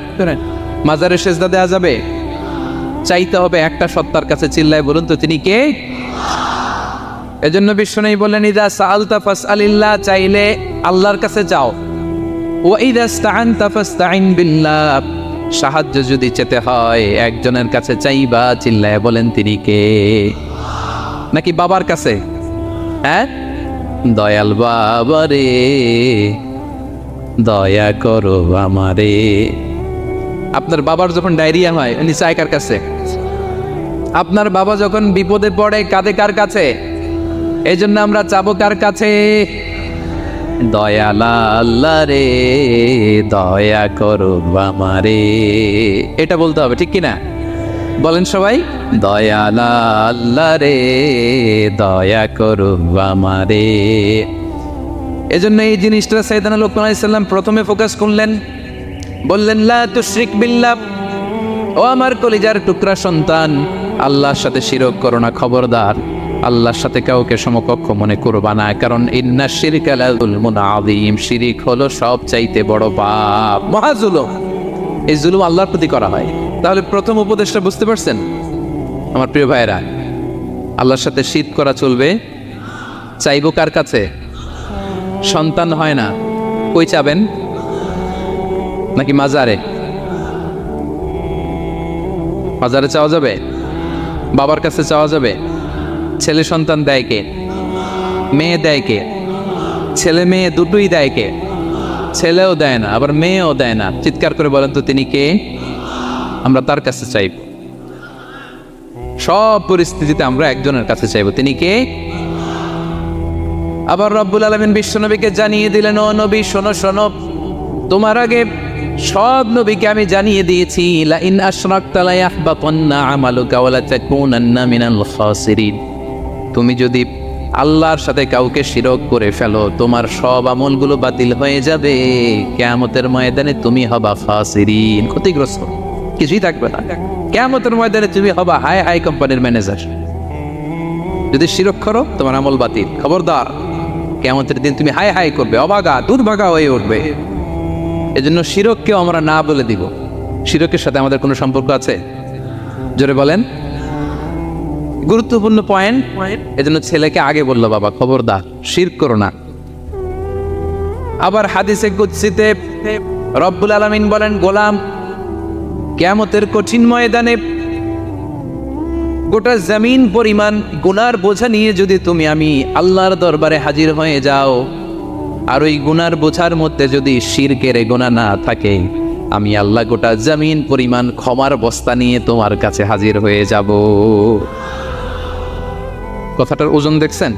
মাজারে সিজদা দেওয়া যাবে? চাইতে হবে একটা সত্তার কাছে, চিল্লায় বলুন তো তিনি কে? এজন্য বিশ্বনবী বললেন ইযা সাআলতা ফাসআলিল্লাহ, চাইলে আল্লাহর কাছে চাও। ওয়া ইযা ইসতাআনতা ফাসতাইন বিল্লাহ, সাহায্য যদি চেতে হয় একজনের কাছে চাইবা, চিল্লায় বলেন তিনি কে? নাকি বাবার কাছে? হ্যাঁ, দয়াল বাবা রে দয়া করো আমারে। আপনার বাবার যখন ডায়রিয়া হয় উনি চায় কার কাছে? আপনার বাবা যখন বিপদে পড়ে কাঁদে কার কাছে? এই জন্য আমরা চাবো কার কাছে? দয়াল আল্লাহ রে দয়া করো আমারে, এটা বলতে হবে। ঠিক কিনা? বলেন সবাই, দয়াল আল্লাহ রে দয়া করো আমারে। এজন্য এই জিনিসটা সাইয়েদনা লুকমান আলাইহিস সালাম প্রথমে ফোকাস করলেন, বললেন লা তুশরিক বিল্লাহ, ও আমার কলিজার টুকরা সন্তান, আল্লাহর সাথে শিরক করো না, খবরদার আল্লাহর সাথে কাউকে সমকক্ষ মনে করবা না, কারণ ইন্না শিরকা লা যুলমুন আযীম, শিরক হলো সবচাইতে বড় পাপ, মহা জুলুম। এই জুলুম আল্লাহর প্রতি করা হয়। তাহলে প্রথম উপদেশটা বুঝতে পারছেন আমার প্রিয় ভাইরা? আল্লাহর সাথে শিরক করা চলবে, চাইবো কার কাছে? সন্তান হয় না, কই চাবেন? নাকি মাজারে? মাজারে চাওয়া যাবে? বাবার কাছে চাওয়া যাবে? ছেলে সন্তান দেয় কে? মেয়ে দেয় কে? ছেলে মেয়ে দুটোই দেয় কে? ছেলেও দেয় না, আবার মেয়েও দেয় না। চিৎকার করে বলেন তো তিনি কে? আমরা তার কাছে চাইব, সব পরিস্থিতিতে আমরা একজনের কাছে চাইব, তিনি কে? আবার রব্বুল আলামিন বিশ্বনবীকে জানিয়ে দিলেন, ও নবী শোনো শোনো, তোমার আগে সব নবীকে আমি জানিয়ে দিয়েছি, লা ইন আশরাকতা লা ইয়াহবাতান্না আমালুকা ওয়া লা তাকুনান্না মিনাল খাসিরিন, তুমি যদি আল্লাহর সাথে কাউকে শিরক করে ফেলো তোমার সব আমলগুলো বাতিল হয়ে যাবে, কিয়ামতের ময়দানে তুমি হবা খাসিরিন, ক্ষতিগ্রস্ত, কিছুই থাকবে না। কিয়ামতের ময়দানে তুমি হবা হাই হাই কোম্পানির ম্যানেজার। যদি শিরক করো তোমার আমল বাতিল, খবরদার কিয়ামতের দিন তুমি হাই হাই করবে, অভাগা দুর্ভাগা হয়ে উঠবে। এজন্য শিরককেও আমরা না বলে দিব। শিরকের সাথে আমাদের কোনো সম্পর্ক আছে? জোরে বলেন। গুরুত্বপূর্ণ পয়েন্ট। এজন্য ছেলেকে আগে বললো, বাবা খবরদার শিরক করো না। আবার হাদিসে কুদসিতে রব্বুল আলামিন বলেন, গোলাম কিয়ামতের কঠিন ময়দানে গোটা জমিন পরিমাণ গুনার বোঝা নিয়ে যদি তুমি আমি আল্লাহর দরবারে হাজির হয়ে যাও, আর ওই গুনার বোঝার মধ্যে যদি শিরকের গুনাহ না থাকে, আমি আল্লাহ গোটা জমিন পরিমাণ ক্ষমার বস্তা নিয়ে তোমার কাছে হাজির হয়ে যাব। কথাটার ওজন দেখছেন?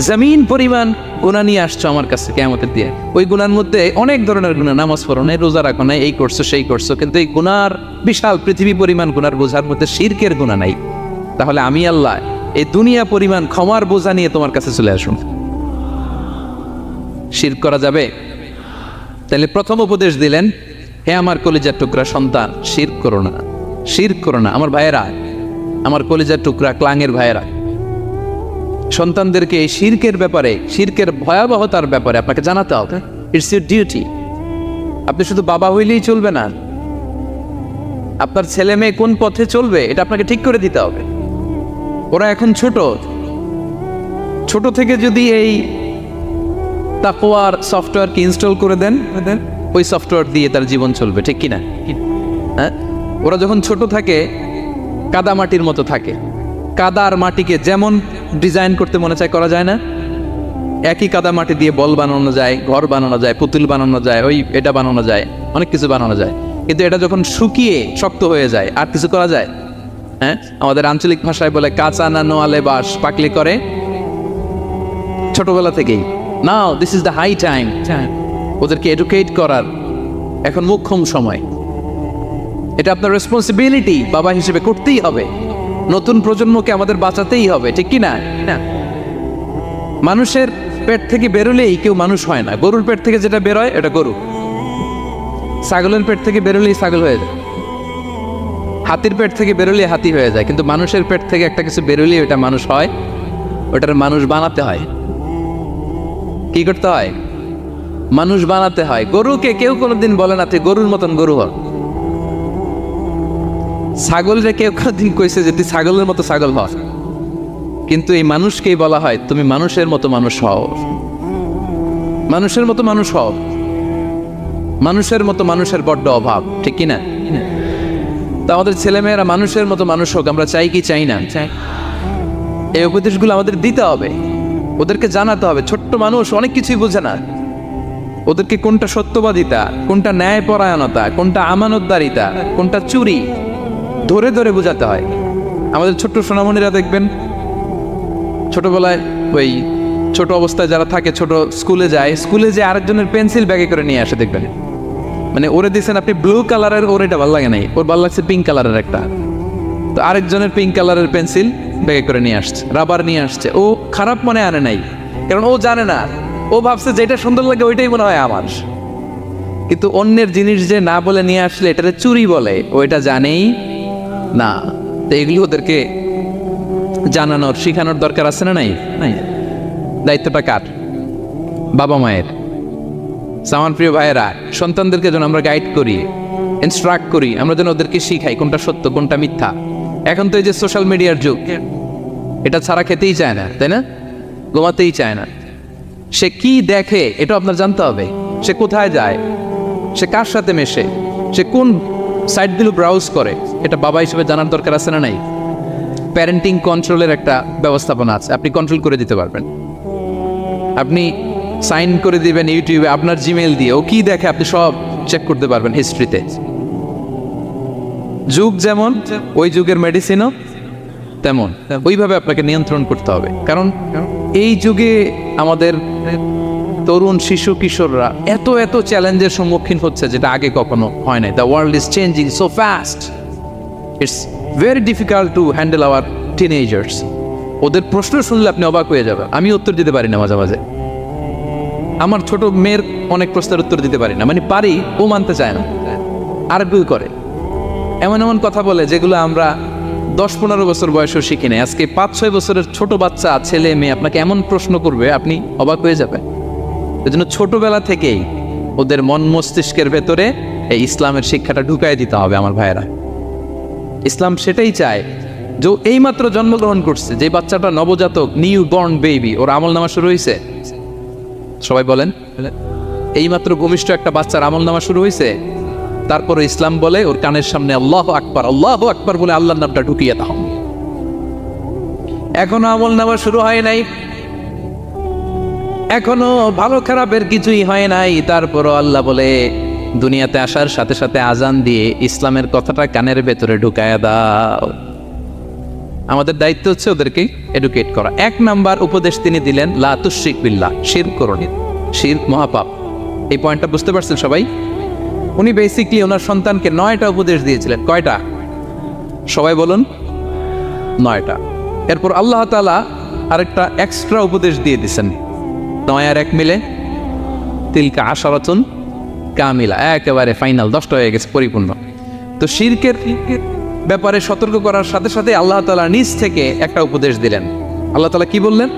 জমিন পরিমাণ গুনাহ নিয়ে আসছো আমার কাছে কিয়ামতের দিয়ে। ওই গুনার মধ্যে অনেক ধরনের গুনাহ, নামাজ পড়ো নাই, রোজা রাখো নাই, এই করছো সেই করছো, কিন্তু এই গুনার বিশাল পৃথিবী পরিমাণ গুনার বোঝার মধ্যে শিরকের গুনাহ নাই। তাহলে আমি আল্লাহ এই দুনিয়া পরিমাণ ক্ষমার বোঝা নিয়ে তোমার কাছে চলে আসুন। শিরক করা যাবে? তাহলে প্রথম উপদেশ দিলেন, হে আমার কলিজার টুকরা সন্তান, শিরক করো না, শিরক করো না। আমার ভাইয়েরা, আমার কলিজার টুকরা ক্লাঙের ভাইয়েরা, সন্তানদেরকে এই শিরকের ব্যাপারে, শিরকের ভয়াবহতার ব্যাপারে আপনাকে জানাতে হবে। It's your duty. আপনি শুধু বাবা হইলেই চলবে না, আপনার ছেলে মেয়ে কোন পথে চলবে এটা আপনাকে ঠিক করে দিতে হবে। ওরা এখন ছোট, ছোট থেকে যদি এই তাকওয়ার সফটওয়্যারকে ইনস্টল করে দেন, ওই সফটওয়্যার দিয়ে তার জীবন চলবে, ঠিক কিনা? হ্যাঁ, ওরা যখন ছোট থাকে কাদা মাটির মতো থাকে, কাদা আর মাটিকে যেমন ডিজাইন করতে মনে চায় করা যায় না? একই কাদা মাটি দিয়ে বল বানানো যায়, ঘর বানানো যায়, পুতুল বানানো যায়, ওই এটা বানানো যায়, অনেক কিছু বানানো যায়। কিন্তু এটা যখন শুকিয়ে শক্ত হয়ে যায় আর কিছু করা যায়? হ্যাঁ, আমাদের আঞ্চলিক ভাষায় বলে কাঁচা না নোয়ালে বাস পাকলে করে। ছোটবেলা থেকেই now this is the high time, ওদেরকে এডুকেট করার এখন মোক্ষম সময়। এটা আপনার রেসপন্সিবিলিটি বাবা হিসেবে করতেই হবে। নতুন প্রজন্মকে আমাদের বাঁচাতেই হবে, ঠিক কি না? মানুষের পেট থেকে বেরোলেই কেউ মানুষ হয় না। গরুর পেট থেকে যেটা বেরোয় এটা গরু, ছাগলের পেট থেকে বেরোলেই ছাগল হয়ে যায়, হাতির পেট থেকে বেরোলেই হাতি হয়ে যায়। কিন্তু মানুষের পেট থেকে একটা কিছু বেরোলেই ওটা মানুষ হয়, ওটার মানুষ বানাতে হয়। কি করতে হয়? মানুষ বানাতে হয়। গরুকে কেউ কোনোদিন বলে না তুই গরুর মতন গরু হ। ছাগলরে কেউ কোনোদিন কইছে যে তুই ছাগলের মতো ছাগল হ, কিন্তু এই মানুষকেই বলা হয় তুমি মানুষের মতো মানুষ হও, মানুষের মতো মানুষ হও। মানুষের মতো মানুষের বড্ড অভাব, ঠিক কিনা? তা আমাদের ছেলেমেয়েরা মানুষের মতো মানুষ হোক, আমরা চাই কি চাই না? এই উপদেশগুলো আমাদের দিতে হবে, ওদেরকে জানাতে হবে। ছোট্ট মানুষ অনেক কিছুই বোঝে না, ওদেরকে কোনটা সত্যবাদিতা, কোনটা ন্যায়পরায়ণতা, কোনটা আমানতদারিতা, কোনটা চুরি ধরে ধরে বোঝাতে হয়। আমাদের ছোট্ট সোনামণিরা দেখবেন ছোটবেলায় ওই ছোট অবস্থায় যারা থাকে, ছোট স্কুলে যায়, স্কুলে যে আরেকজনের পেন্সিল ব্যাগে করে নিয়ে আসে দেখবেন। মানে ওরে দিচ্ছেন আপনি ব্লু কালারের, ওর এটা ভালো লাগে নাই, ওর ভালো লাগছে পিঙ্ক কালারের একটা, তো আরেকজনের পিঙ্ক কালারের পেন্সিল ব্যাগে করে নিয়ে আসছে, রাবার নিয়ে আসছে। ও খারাপ মনে আনে নাই, কারণ ও জানে না, ও ভাবছে যেটা সুন্দর লাগে ওইটাই মনে হয় আমার। কিন্তু অন্যের জিনিস যে না বলে নিয়ে আসলে এটাতে চুরি বলে, ও এটা জানেই না। তো এগুলো ওদেরকে জানানোর, শিখানোর দরকার আছে না? নাই? নাই। দায়িত্বটা কার? বাবা মায়ের। আমার প্রিয় ভাইয়েরা, সন্তানদেরকে যেন আমরা গাইড করি, ইনস্ট্রাক্ট করি, আমরা যেন ওদেরকে শিখাই কোনটা সত্য কোনটা মিথ্যা। এখন তো এই যে সোশ্যাল মিডিয়ার যুগ, এটা ছাড়া খেতেই চায় না, তাই না? ঘুমাতেই চায় না। সে কি দেখে এটা আপনার জানতে হবে। সে কোথায় যায়, সে কার সাথে মেশে, সে কোন সাইটগুলো ব্রাউজ করে, এটা বাবা হিসেবে জানার দরকার আছে না? নাই? প্যারেন্টিং কন্ট্রোলের একটা ব্যবস্থাপনা আছে, আপনি কন্ট্রোল করে দিতে পারবেন। আপনি সাইন করে দিবেন ইউটিউবে আপনার জিমেইল দিয়ে, ও কি দেখে আপনি সব চেক করতে পারবেন হিস্ট্রিতে। যুগ যেমন, ওই যুগের মেডিসিনও তেমন, ওইভাবে আপনাকে নিয়ন্ত্রণ করতে হবে। কারণ এই যুগে আমাদের তরুণ শিশু কিশোররা এত এত চ্যালেঞ্জের সম্মুখীন হচ্ছে যেটা আগে কখনো হয় নাই। The world is changing so fast, it's very difficult to handle our teenagers. ওদের প্রশ্ন শুনলে আপনি অবাক হয়ে যাবেন। আমি উত্তর দিতে পারি না মাঝে মাঝে, আমার ছোট মেয়ের অনেক প্রশ্নের উত্তর দিতে পারি না, মানে পারি, ও মানতে চায় না, আরবিও করে, এমন এমন কথা বলে যেগুলো আমরা 10-15 বছর বয়সেও শিখি নাই। আজকে 5-6 বছরের ছোট বাচ্চা, ছেলে মেয়ে আপনাকে এমন প্রশ্ন করবে আপনি অবাক হয়ে যাবেন। এজন্য ছোটবেলা থেকেই ওদের মন মস্তিষ্কের ভেতরে এই ইসলামের শিক্ষাটা ঢুকাই দিতে হবে। আমার ভাইয়েরা, ইসলাম সেটাই চায় যে এইমাত্র জন্মগ্রহণ করছে যে বাচ্চাটা, নবজাতক, নিউ বর্ন বেবি, ওর আমল নামা শুরু হয়েছে। সবাই বলেন, এইমাত্র ভূমিষ্ঠ একটা বাচ্চার আমল নামা শুরু হয়েছে। তারপর ইসলাম বলে ওর কানের সামনে আল্লাহু আকবার বলে আল্লাহর নামটা ঢুকিয়ে দাও। এখনো আমল নামা শুরু হয় নাই, এখনো ভালো খারাপের কিছুই হয় নাই, তারপরও আল্লাহ বলে দুনিয়াতে আসার সাথে সাথে আজান দিয়ে ইসলামের কথাটা কানের ভেতরে ঢুকায়া দাও। আমাদের দায়িত্ব হচ্ছে ওদেরকে এডুকেট করা। 1 নাম্বার উপদেশ তিনি দিলেন, লা তুশরিক বিল্লাহ, শিরক করো না, শিরক মহাপাপ। এই পয়েন্টটা বুঝতে পারছেন সবাই? উনি বেসিকলি ওনার সন্তানকে 9টা উপদেশ দিয়েছিলেন। কয়টা? সবাই বলুন, 9টা। এরপর আল্লাহ তাআলা আরেকটা এক্সট্রা উপদেশ দিয়ে দিয়েছেন, 9 আর 1 মিলে তিলকা আশারাতুন কামিলা, একেবারে ফাইনাল, 10টা হয়ে গেছে, পরিপূর্ণ। তো শিরকের ব্যাপারে সতর্ক করার সাথে সাথে আল্লাহ তাআলা নিজ থেকে একটা উপদেশ দিলেন। আল্লাহ তাআলা কি বললেন?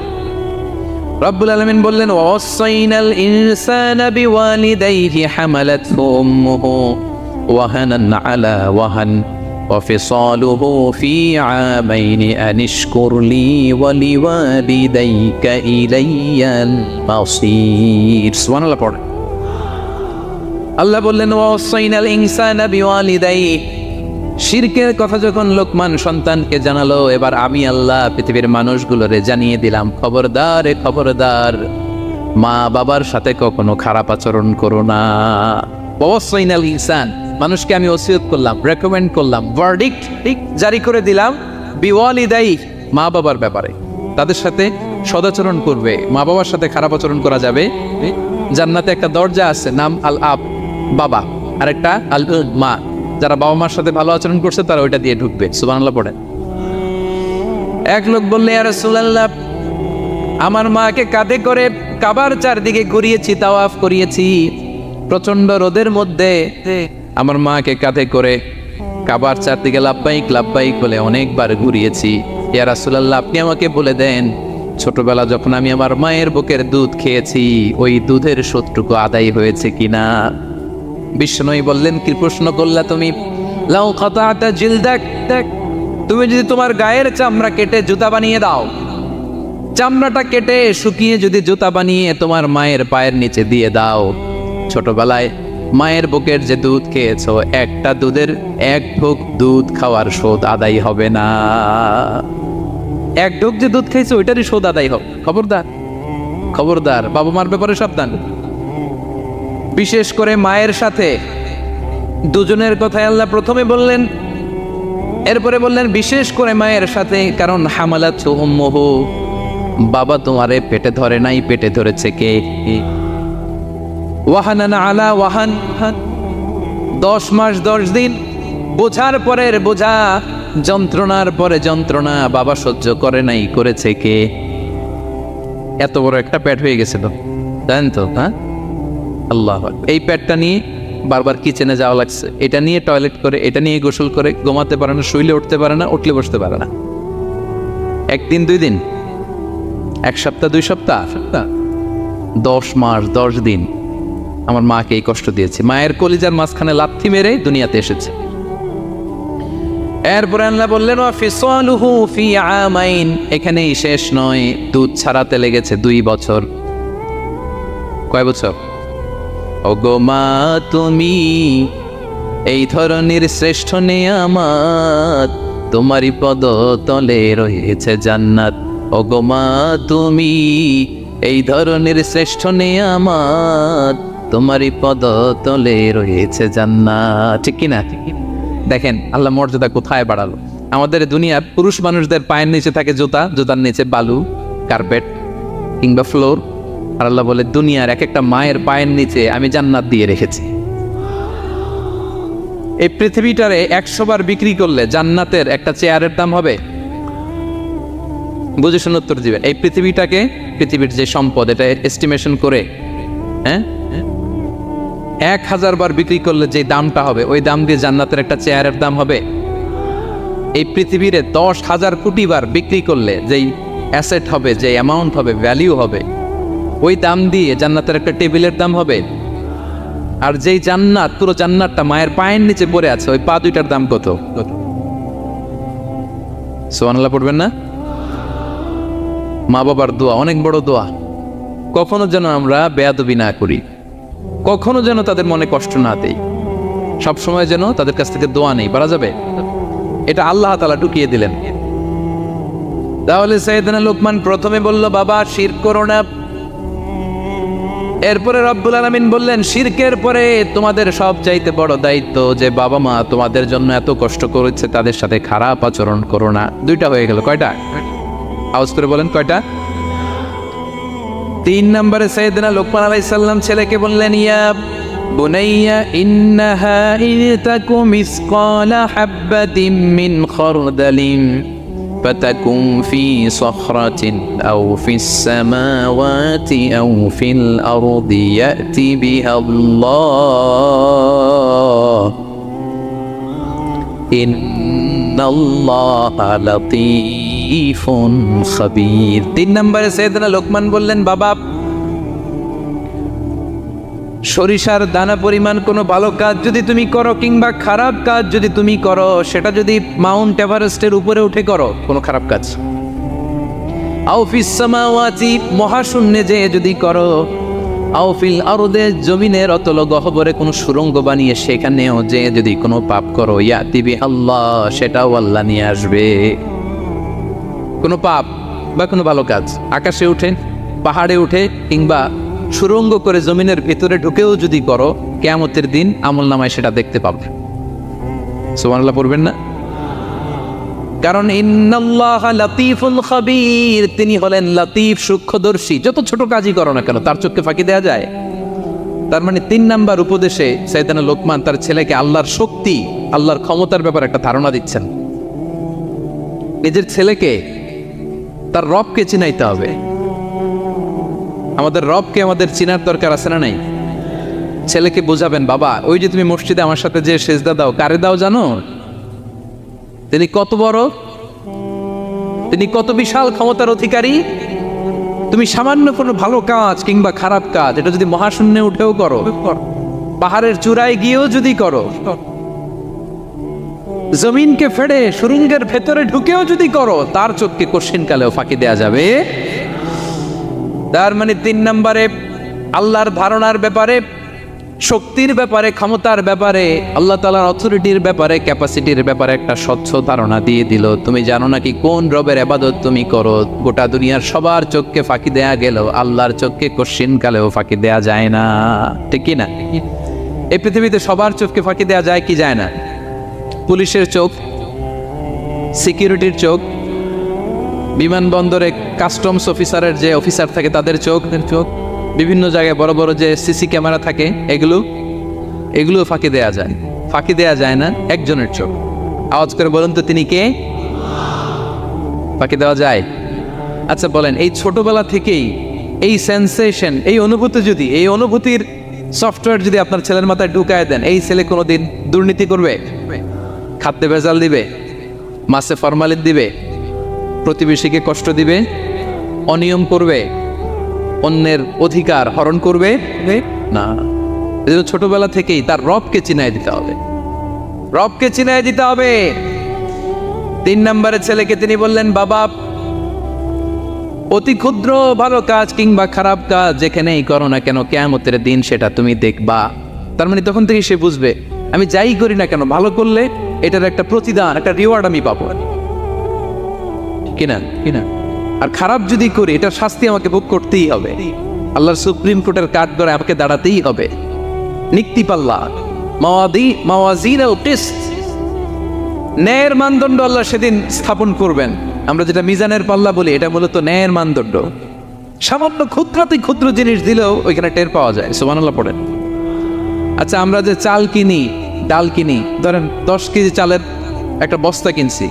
রব্বুল আলামিন বললেন, ওয়াসাইনাল ইনসানা বিওয়ালিদাইহি হামালাতহু উম্মুহু ওয়াহানান আলা ওয়াহান ওয়া ফিসালুহু ফি আমাইনি আনিশকুর লি ওয়া লিওয়ালিদাইকা ইলাইয়াল মাসির। সুবহানাল্লাহ পড়ে। আল্লাহ বললেন, ওয়াসাইনাল ইনসানা বিওয়ালিদাইহি, শিরকের কথা যখন লোকমান সন্তানকে জানালো, এবার আমি আল্লাহ পৃথিবীর মানুষগুলোরে জানিয়ে দিলাম, খবরদার খবরদার, মা বাবার সাথে কখনো খারাপ আচরণ করো না। ওয়াসাইনাল ইনসান, মানুষকে আমি ওসিয়ত করলাম, রেকমেন্ড করলাম, ভার্ডিক্ট জারি করে দিলাম বিওয়ালিদাই, মা বাবার ব্যাপারে তাদের সাথে সদাচরণ করবে। মা বাবার সাথে খারাপ আচরণ করা যাবে। জান্নাতে একটা দরজা আছে, নাম আল আব, বাবা, আর একটা আল মা। যারা বাবা মার সাথে ভালো আচরণ করছে তারা ওইটা দিয়ে ঢুকবে। সুবহানাল্লাহ পড়েন। এক লোক বললে, ইয়া রাসূলুল্লাহ, আমার মাকে কাঁধে করে কাবার চারদিকে ঘুরিয়েছি, তাওয়াফ করিয়েছি, প্রচন্ড রোদের মধ্যে আমার মাকে কাঁধে করে কাবার চারদিকে লাব্বাইক লাব্বাইক বলে অনেকবার ঘুরিয়েছি। ইয়া রাসূলুল্লাহ, আপনি আমাকে বলে দেন, ছোটবেলা যখন আমি আমার মায়ের বুকের দুধ খেয়েছি, ওই দুধের শোধটুকু আদায় হয়েছে কিনা? বিষ্ণুই বললেন, কি প্রশ্ন করলা তুমি? লাউ কাতাতা জিলদাক, তুমি যদি তোমার গায়ের চামড়া কেটে জুতা বানিয়ে দাও, চামড়াটা কেটে শুকিয়ে যদি জুতা বানিয়ে তোমার মায়ের পায়ের নিচে দিয়ে দাও, ছোটবেলায় মায়ের বুকের যে দুধ খেয়েছো, একটা দুধের 1 ঢোক দুধ খাওয়ার শোধ আদায় হবে না। 1 ঢোক যে দুধ খেয়েছো ওইটারই শোধ আদায় হবে। খবরদার খবরদার, বাবা মার ব্যাপারে সাবধান। বিশেষ করে মায়ের সাথে, দুজনের কথাই আল্লাহ প্রথমে বললেন, এরপরে বললেন বিশেষ করে মায়ের সাথে, কারণ হামালাতহু উম্মুহু, বাবা তোমারে পেটে ধরে নাই, পেটে ধরেছে কে? ওয়াহানান আলা ওয়াহান, 10 মাস 10 দিন বোঝার পরের বোঝা, যন্ত্রণার পরে যন্ত্রণা বাবা সহ্য করে নাই, করেছে কে? এত বড় একটা পেট হয়ে গেছে তো, জানেন তো? হ্যাঁ, আল্লাহ। এই পেটটা নিয়ে বারবার কিচেনে যাওয়া লাগছে, এটা নিয়ে টয়লেট করে, এটা নিয়ে গোসল করে, ঘুমাতে পারে না, শুইলে উঠতে পারে না, উঠলে বসতে পারে না। 1 দিন 2 দিন, 1 সপ্তাহ 2 সপ্তাহ, 10 মাস 10 দিন আমার মাকে এই কষ্ট দিয়েছে। মায়ের কলিজার মাঝখানে লাথি মেরে দুনিয়াতে এসেছে। এরপরে আল্লাহ বললেন, ওয়া ফিসালুহু ফি আমাইন, এখানেই শেষ নয়, দুধ ছাড়াতে লেগেছে 2 বছর। কয় বছর? ওগো মা, তুমি এই ধরনের শ্রেষ্ঠ নেয়ামত, তোমারই পদতলে রয়েছে জান্নাত। ওগো মা, তুমি এই ধরনের শ্রেষ্ঠ নেয়ামত, তোমারই পদতলে রয়েছে জান্নাত। ঠিক কিনা? দেখেন আল্লাহ মর্যাদা কোথায় বাড়ালো। আমাদের দুনিয়ার পুরুষ মানুষদের পায়ের নিচে থাকে জুতা, জুতার নিচে বালু, কার্পেট কিংবা ফ্লোর। আর আল্লাহ বলে, দুনিয়ার এক একটা মায়ের পায়ের নিচে আমি জান্নাত দিয়ে রেখেছি। এই পৃথিবীটারে 100 বার বিক্রি করলে জান্নাতের একটা চেয়ারের দাম হবে? বুঝে শুনে উত্তর দিবেন। এই পৃথিবীটাকে, পৃথিবীর যে সম্পদ, এটা এস্টিমেশন করে, হ্যাঁ, 1000 বার বিক্রি করলে যে দামটা হবে, ওই দাম দিয়ে জান্নাতের একটা চেয়ারের দাম হবে? এই পৃথিবীরে 10,000 কোটি বার বিক্রি করলে যেই অ্যাসেট হবে, যে অ্যামাউন্ট হবে, ভ্যালিউ হবে, ওই দাম দিয়ে জান্নাতের একটা টেবিলের দাম হবে? আর যেই জান্নাত, পুরো জান্নাতটা মায়ের পায়ের নিচে পড়ে আছে, ওই পা দুইটার দাম কত? সুবহানাল্লাহ পড়বেন না? মা বাবার দোয়া অনেক বড় দোয়া। কখনো যেন আমরা বেয়াদবি না করি, কখনো যেন তাদের মনে কষ্ট না দেই। সব সময় যেন তাদের কাছ থেকে দোয়া নেই, পারা যাবে? এটা আল্লাহ তাআলা ঢুকিয়ে দিলেন। তাহলে সাইয়েদনা লোকমান প্রথমে বলল, বাবা শিরক করো না। এরপরে রব্বুল আলামিন বললেন, শিরকের পরে তোমাদের সবচাইতে বড় দায়িত্ব যে বাবা মা তোমাদের জন্য এত কষ্ট করেছে, তাদের সাথে খারাপ আচরণ করো না। দুইটা হয়ে গেল, কয়টা? আওয়াজ করে বলেন কয়টা? 3 নম্বরে সাইয়েদনা লোকমান আলাইহিস সালাম ছেলেকে বললেন, ইয়া বুনাইয়া ইন্নাহা ইতাকু মিসকালা হাববাতিন মিন খারদালিন ফাতাকুন ফি সখরাতিন আও ফিস সামাওয়াতি আও ফিল আরদি ইয়াতি বিহাল্লাহ ইন্নাল্লাহা লাতীফুন খাবীর। 3 নম্বরে সাইয়েদনা লোকমান বললেন, বাবা সরিষার দানা পরিমাণ কোনো ভালো কাজ যদি তুমি করো কিংবা খারাপ কাজ যদি তুমি করো, সেটা যদি মাউন্ট এভারেস্টের উপরে উঠে করো কোনো খারাপ কাজ, আও ফিস সামাওয়াতি মহাশূন্যে যে যদি করো, আও ফিল আরদে জমিনের অতল গহ্বরে কোনো সুড়ঙ্গ বানিয়ে সেখানেও যে যদি কোনো পাপ করো, ইয়াতি বিহাল্লাহ সেটাও আল্লাহ নিয়ে আসবে। কোনো পাপ বা কোনো ভালো কাজ আকাশে উঠে, পাহাড়ে উঠে কিংবা সুড়ঙ্গ করে জমিনের ভিতরে ঢুকেও যদি করো, কিয়ামতের দিন আমলনামায় সেটা দেখতে পাবে। সুবহানাল্লাহ পড়বেন না? কারণ ইন্নাল্লাহা লাতীফুল খাবীর, তিনি হলেন লতিফ সূক্ষ্মদর্শী। যত ছোট কাজই করো না কেন তার চোখে ফাঁকি দেওয়া যায়। তার মানে 3 নাম্বার উপদেশে সাইয়েদনা লোকমান তার ছেলেকে আল্লাহর শক্তি, আল্লাহর ক্ষমতার ব্যাপারে একটা ধারণা দিচ্ছেন। নিজের ছেলেকে তার রবকে চিনাইতে হবে। আমাদের রবকে আমাদের চিনার দরকার আছে না নাই? ছেলেকে বোঝাবেন, বাবা ওই যে তুমি মসজিদে আমার সাথে যে সেজদা দাও, কারে দাও জানো? তিনি কত বড়, তিনি কত বিশাল ক্ষমতার অধিকারী। তুমি সামান্য কোনো ভালো কাজ কিংবা খারাপ কাজ এটা যদি মহাশূন্যে উঠেও করো, পাহাড়ের চূড়ায় গিয়েও যদি করো, জমিনকে ফেড়ে সুড়ঙ্গের ভেতরে ঢুকেও যদি করো, তার চোখকে কঠিন কালেও ফাঁকি দেয়া যাবে। তার মানে 3 নম্বরে আল্লাহর ধারণার ব্যাপারে, শক্তির ব্যাপারে, ক্ষমতার ব্যাপারে, আল্লাহ তাআলার অথরিটির ব্যাপারে, ক্যাপাসিটির ব্যাপারে একটা স্বচ্ছ ধারণা দিয়ে দিল। তুমি জানো নাকি কোন রবের ইবাদত তুমি করো? গোটা দুনিয়ার সবার চোখকে ফাঁকি দেয়া গেল, আল্লাহর চোখকে কঠিন কালেও ফাঁকি দেয়া যায় না, ঠিক কি না? এই পৃথিবীতে সবার চোখকে ফাঁকি দেয়া যায় কি যায় না? পুলিশের চোখ, সিকিউরিটির চোখ, বিমানবন্দরে কাস্টমস অফিসারের যে অফিসার থাকে তাদের চোখ, বিভিন্ন জায়গায় বড় বড় যে সিসি ক্যামেরা থাকে, এগুলো ফাঁকি দেয়া যায়। ফাঁকি দেয়া যায় না একজনের চোখ। আওয়াজ করে বলুন তো তিনি কে? ফাঁকি দেওয়া যায়? আচ্ছা বলেন, এই ছোটবেলা থেকেই এই সেন্সেশন, এই অনুভূতি যদি, এই অনুভূতির সফটওয়্যার যদি আপনার ছেলের মাথায় ঢুকায় দেন, এই ছেলে কোনোদিন দুর্নীতি করবে? খাদ্যে ভেজাল দিবে? মাছে ফরমালিন দিবে? প্রতিবেশীকে কষ্ট দিবে? অনিয়ম করবে? অন্যের অধিকার হরণ করবে না। এজন্য ছোটবেলা থেকেই তার রবকে চিনাই দিতে হবে, রবকে চিনাই দিতে হবে। 3 নম্বরে ছেলেকে তিনি বললেন, বাবা অতি ক্ষুদ্র ভালো কাজ কিংবা খারাপ কাজ যেখানেই করো না কেন, কিয়ামতের দিন সেটা তুমি দেখবা। তার মানে তখন থেকে সে বুঝবে, আমি যাই করি না কেন, ভালো করলে এটার একটা প্রতিদান, একটা রিওয়ার্ড আমি পাবো, কিনা কিনা আর খারাপ যদি করি এটার শাস্তি আমাকে ভোগ করতেই হবে। আল্লাহর সুপ্রিম কোর্টের কাঠ করে আমাকে দাঁড়াতেই হবে। নিক্তিপাল্লা, মাওয়াজিনুল কিসত, ন্যায়ের মানদণ্ড আল্লাহ সেদিন স্থাপন করবেন। আমরা যেটা মিজানের পাল্লা বলি, এটা মূলত ন্যায়ের মানদণ্ড। সামান্য ক্ষুদ্রাতি ক্ষুদ্র জিনিস দিলেও ওইখানে টের পাওয়া যায়। সুবহানাল্লাহ পড়েন। আচ্ছা, আমরা যে চাল কিনি, ডাল কিনি, ধরেন 10 কেজি চালের একটা বস্তা কিনছি,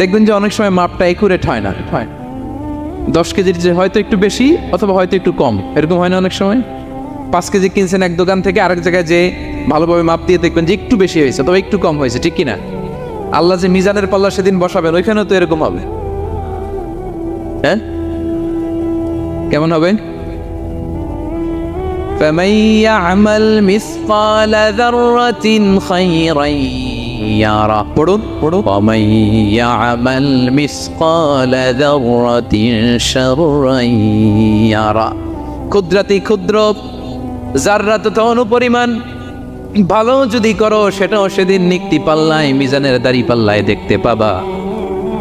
দেখবেন যে অনেক সময় মাপটা একুরেট হয় না। 10 কেজির যে হয়তো একটু বেশি অথবা হয়তো একটু কম, এরকম হয় না অনেক সময়? 5 কেজি কিনছেন এক দোকান থেকে, আরেক জায়গায় যে ভালোভাবে মাপ দিয়ে দেখবেন যে একটু বেশি হয়েছে অথবা একটু কম হয়েছে, ঠিক কিনা? আল্লাহ যে মিজানের পাল্লা সেদিন বসাবেন, ওইখানেও তো এরকম হবে। হ্যাঁ, কেমন হবে? فَمَن يَعْمَلْ مِثْقَالَ ذَرَّةٍ خَيْرًا يَرَهُ পড়ুন পড়ুন, وَمَن يَعْمَلْ مِثْقَالَ ذَرَّةٍ شَرًّا يَرَهُ। ক্ষুদ্রাতি ক্ষুদ্র জাররা তথা অনুপরিমাণ ভালো যদি করো সেটাও সেদিন নিক্তি পাল্লায় মিজানের দাড়ি পাল্লায় দেখতে পাবা,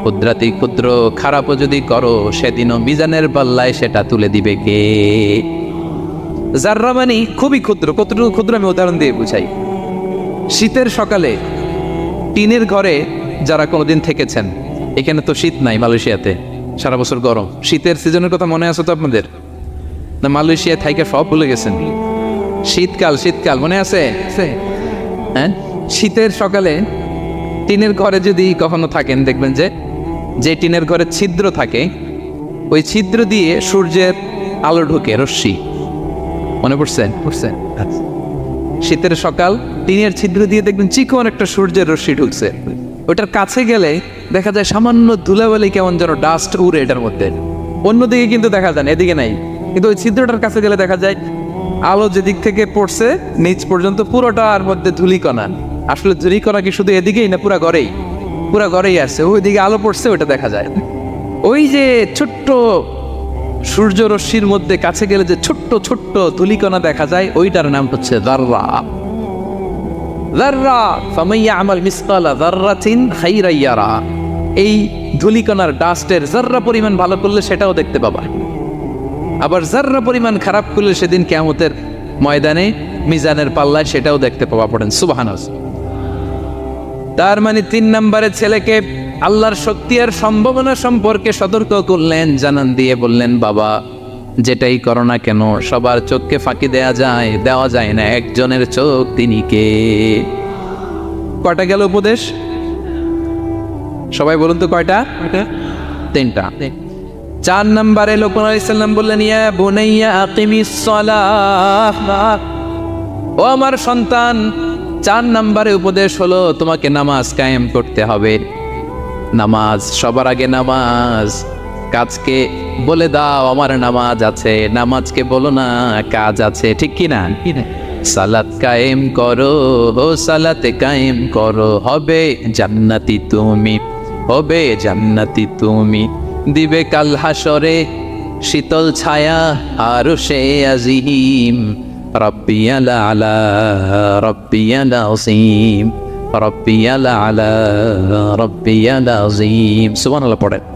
ক্ষুদ্রাতি ক্ষুদ্র খারাপও যদি করো সেদিনও মিজানের পাল্লায় সেটা তুলে দিবে কে? যাররা মানে খুবই ক্ষুদ্র, কতটুকু ক্ষুদ্র আমি উদাহরণ দিয়ে বুঝাই। শীতের সকালে টিনের ঘরে যারা কোনোদিন থেকেছেন, এখানে তো শীত নাই, মালয়েশিয়াতে সারা বছর গরম, শীতের সিজনের কথা মনে আছে তো আপনাদের? না মালয়েশিয়া থাইকে সব ভুলে গেছেন? শীতকাল শীতকাল মনে আছে? হ্যাঁ, শীতের সকালে টিনের ঘরে যদি কখনো থাকেন দেখবেন যে টিনের ঘরে ছিদ্র থাকে, ওই ছিদ্র দিয়ে সূর্যের আলো ঢুকে, রশ্মি। মনে পড়ছেন? শীতের সকাল টিনের ছিদ্র দিয়ে দেখবেন চিকন একটা সূর্যের রশ্মি ঢুকছে। ওটার কাছে গেলে দেখা যায় সামান্য ধুলাবালি, কেমন যেন ডাস্ট উড়ে এটার মধ্যে। অন্যদিকে কিন্তু দেখা যায় না, এদিকে নাই, কিন্তু ওই ছিদ্রটার কাছে গেলে দেখা যায় আলো যেদিক থেকে পড়ছে নিচ পর্যন্ত পুরোটার মধ্যে ধূলিকণা। আসলে ধূলিকণা কি শুধু এদিকেই না, পুরা ঘরেই আছে, ওইদিকে আলো পড়ছে ওইটা দেখা যায়। ওই যে ছোট্ট সূর্য রশ্মির মধ্যে কাছে গেলে যে ছোট্ট ছোট্ট ধূলিকণা দেখা যায়, ওইটার নাম হচ্ছে যাররা। যাররা ফামান ইয়ামাল মিসকালা যাররাতিন খাইরান ইয়ারা। এই ধূলিকণার ডাস্টের যাররা পরিমাণ ভালো করলে সেটাও দেখতে পাবা, আবার যাররা পরিমাণ খারাপ করলে সেদিন কিয়ামতের ময়দানে মিজানের পাল্লায় সেটাও দেখতে পাবা। পড়েন সুবহানাল্লাহ। তার মানে 3 নম্বরের ছেলেকে আল্লাহর শক্তি আর সম্ভাবনা সম্পর্কে সতর্ক করলেন, জানান দিয়ে বললেন, বাবা যেটাই করো না কেন সবার চোখকে ফাঁকি দেওয়া যায় না, একজনের চোখ, তিনি কে? কয়টা গেল উপদেশ? সবাই বলুন তো কয়টা? 3টা। 4 নম্বরে লোকমান আলাইহিস সালাম বললেন, ইয়া বুনাইয়া আকিমিস সালাহ। ও আমার সন্তান, 4 নম্বরে উপদেশ হলো তোমাকে নামাজ কায়েম করতে হবে। নামাজ, সবার আগে নামাজ। কাজকে বলে দাও আমার নামাজ আছে, নামাজকে বলো না কাজ আছে, ঠিক কি না? সালাত কায়েম করো, সালাতে কায়েম করো, হবে জান্নাতি তুমি, হবে জান্নাতি তুমি, দিবে কাল হাসরে শীতল ছায়া আরশে আজিম, রব্বিয়াল আলা রব্বিয়াল আযীম, রব্বিয়াল আলা রব্বিয়াল আযীম। সুবহানাল্লাহ পড়েন।